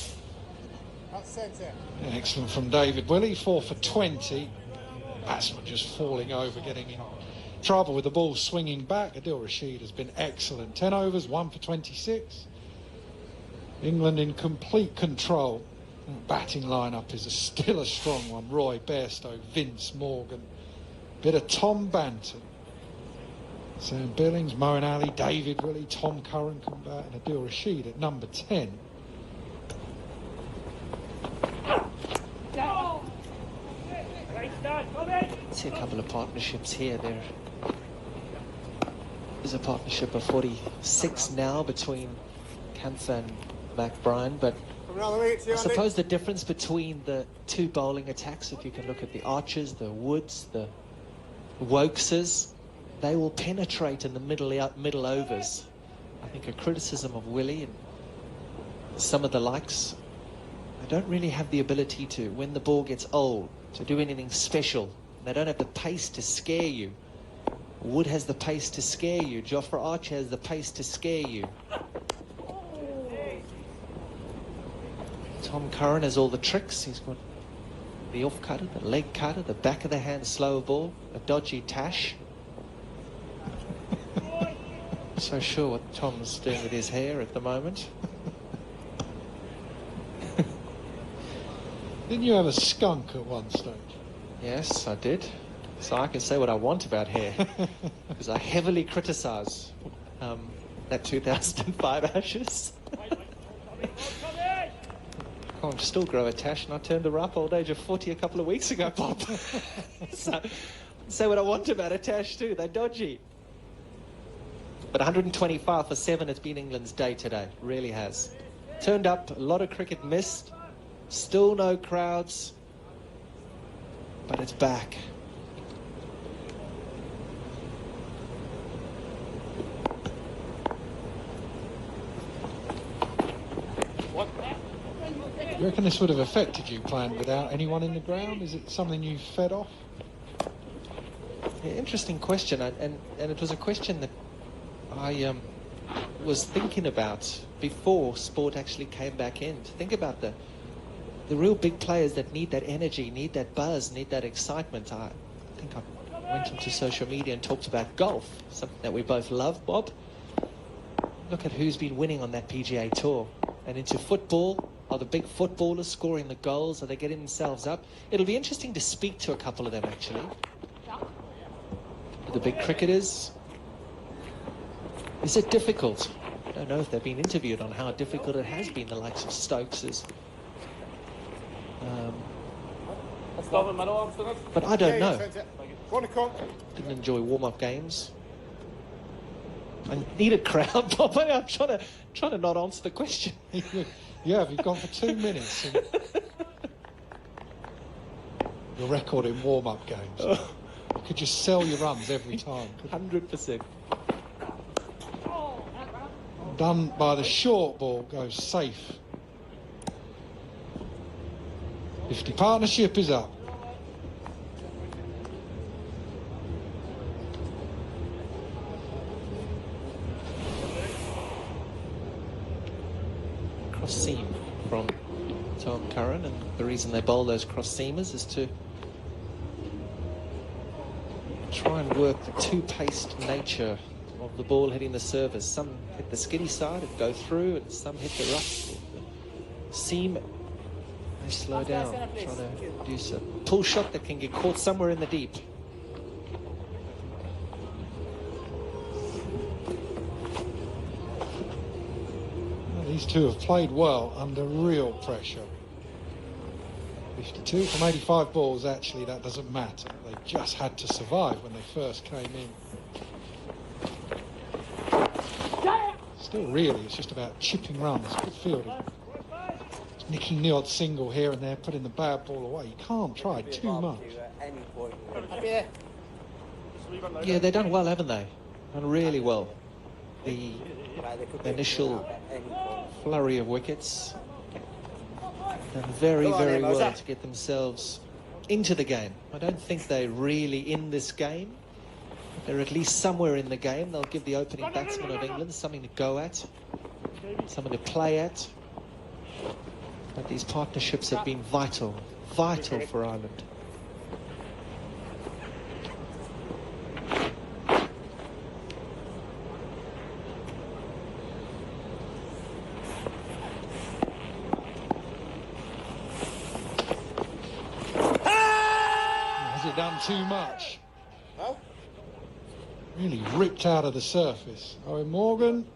That's centre. Excellent from David Willey, 4 for 20. Batsman just falling over, getting in trouble with the ball swinging back. Adil Rashid has been excellent. 10 overs, 1 for 26. England in complete control. Batting lineup is still a strong one. Roy Bairstow, Vince Morgan, bit of Tom Banton, Sam Billings, Moeen Ali, David Willey, Tom Curran come back, and Adil Rashid at number 10. See a couple of partnerships here. There's a partnership of 46 now between Kampfer and McBride, but I suppose the difference between the two bowling attacks, if you can look at the Archers, the Woods, the Wokeses, they will penetrate in the middle overs. I think a criticism of Willie and some of the likes, they don't really have the ability to, when the ball gets old, to do anything special. They don't have the pace to scare you. Wood has the pace to scare you. Jofra Archer has the pace to scare you. Tom Curran has all the tricks. He's got the off cutter, the leg cutter, the back of the hand slower ball, a dodgy tash. So sure what Tom's doing with his hair at the moment. Didn't you have a skunk at one stage? Yes, I did. So I can say what I want about hair. Because I heavily criticise that 2005 Ashes. I can still grow a tash, and I turned the ripe old age of 40 a couple of weeks ago, Bob. So, say what I want about a tash too, they're dodgy. But 125 for 7, it's been England's day today, really has. Turned up, a lot of cricket missed, still no crowds, but it's back. You reckon this would have affected you playing without anyone in the ground? Is it something you fed off? Yeah, interesting question, and it was a question that I was thinking about before sport actually came back in. To think about the real big players that need that energy, need that buzz, need that excitement. I think I went into social media and talked about golf, something that we both love, Bob. Look at who's been winning on that PGA Tour. And into football, are the big footballers scoring the goals? Are they getting themselves up? It'll be interesting to speak to a couple of them, actually. The big cricketers. Is it difficult? I don't know if they've been interviewed on how difficult it has been, the likes of Stokeses. But I don't know. Didn't enjoy warm-up games. I need a crowd, Bob. I'm trying to not answer the question. Yeah, you've gone for 2 minutes. And your record in warm-up games. You could just sell your runs every time. 100%. Done by the short ball, goes safe. 50 partnership is up. Cross seam from Tom Curran, and the reason they bowl those cross seamers is to try and work the two-paced nature of the ball hitting the surface. Some hit the skiddy side and go through, and some hit the rough seam. They slow down, trying to produce a pull shot that can get caught somewhere in the deep. These two have played well under real pressure. 52 from 85 balls, actually, that doesn't matter. They just had to survive when they first came in. Still, really, it's just about chipping runs. Good fielding. Nicking the odd single here and there, putting the bad ball away. You can't try too much. Yeah, they've done well, haven't they? Done really well. The initial flurry of wickets. Done very, very well to get themselves into the game. I don't think they're really in this game. They're at least somewhere in the game. They'll give the opening batsman of England something to go at, something to play at. But these partnerships have been vital for Ireland. Has it done too much? Really ripped out of the surface. Owen Morgan.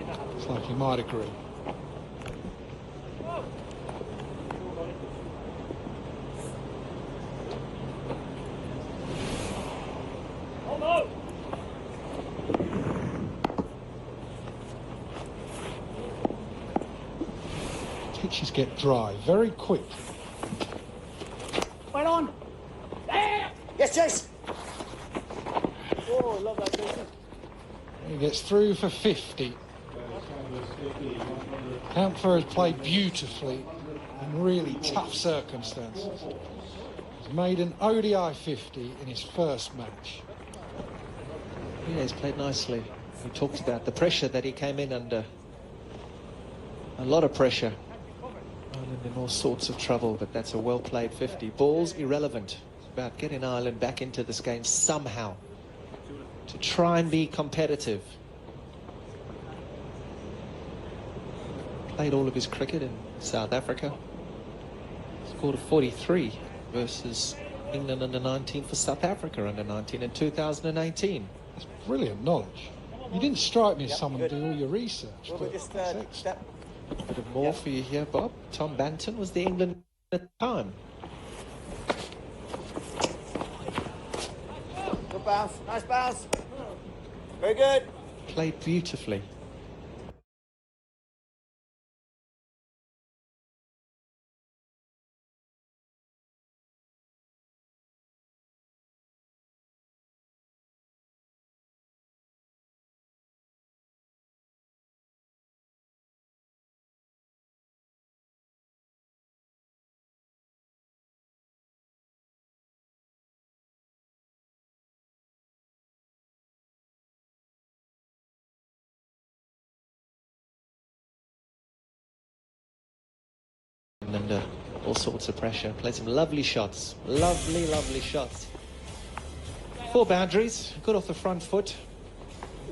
Looks like he might agree. Pitches get dry very quick. Right on. Yes, Chase. Oh, I love that, Jason. He gets through for 50. Kampfer has played beautifully in really tough circumstances. He's made an ODI 50 in his first match. Yeah, he's played nicely. He talked about the pressure that he came in under. A lot of pressure. Ireland in all sorts of trouble, but that's a well-played 50. Ball's irrelevant. It's about getting Ireland back into this game somehow to try and be competitive. Played all of his cricket in South Africa. Scored a 43 versus England under 19 for South Africa under 19 in 2018. That's brilliant knowledge. You didn't strike me as someone to do all your research. Well, But just step. A bit of more for you here, Bob. Tom Banton was the England at the time. Good bounce. Nice bounce. Very good. Played beautifully. Under all sorts of pressure. Played some lovely shots. Lovely shots. 4 boundaries. Good off the front foot.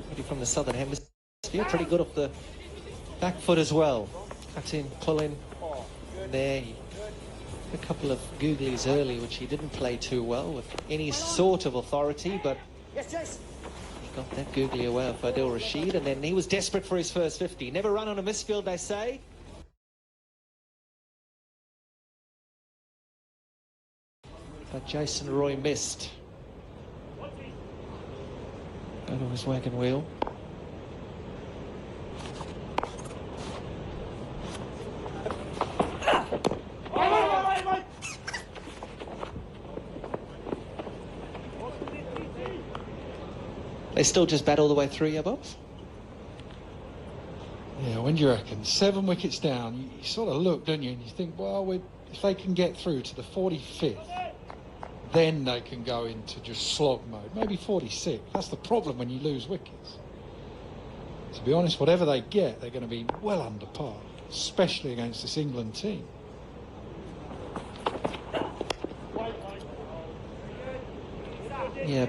Pretty from the southern hemisphere. Pretty good off the back foot as well. Cut in, pull in. There. A couple of googlies early, which he didn't play too well with any sort of authority, but he got that googly away off Adil Rashid, and then he was desperate for his first 50. Never run on a misfield, they say. But Jason Roy missed. Go to his wagon wheel. They still just bat all the way through, yeah, Bob? Yeah, when do you reckon? 7 wickets down, you sort of look, don't you, and you think, well, if they can get through to the 45th, then they can go into just slog mode. Maybe 46. That's the problem when you lose wickets. To be honest, whatever they get, they're going to be well under par, especially against this England team. Yeah,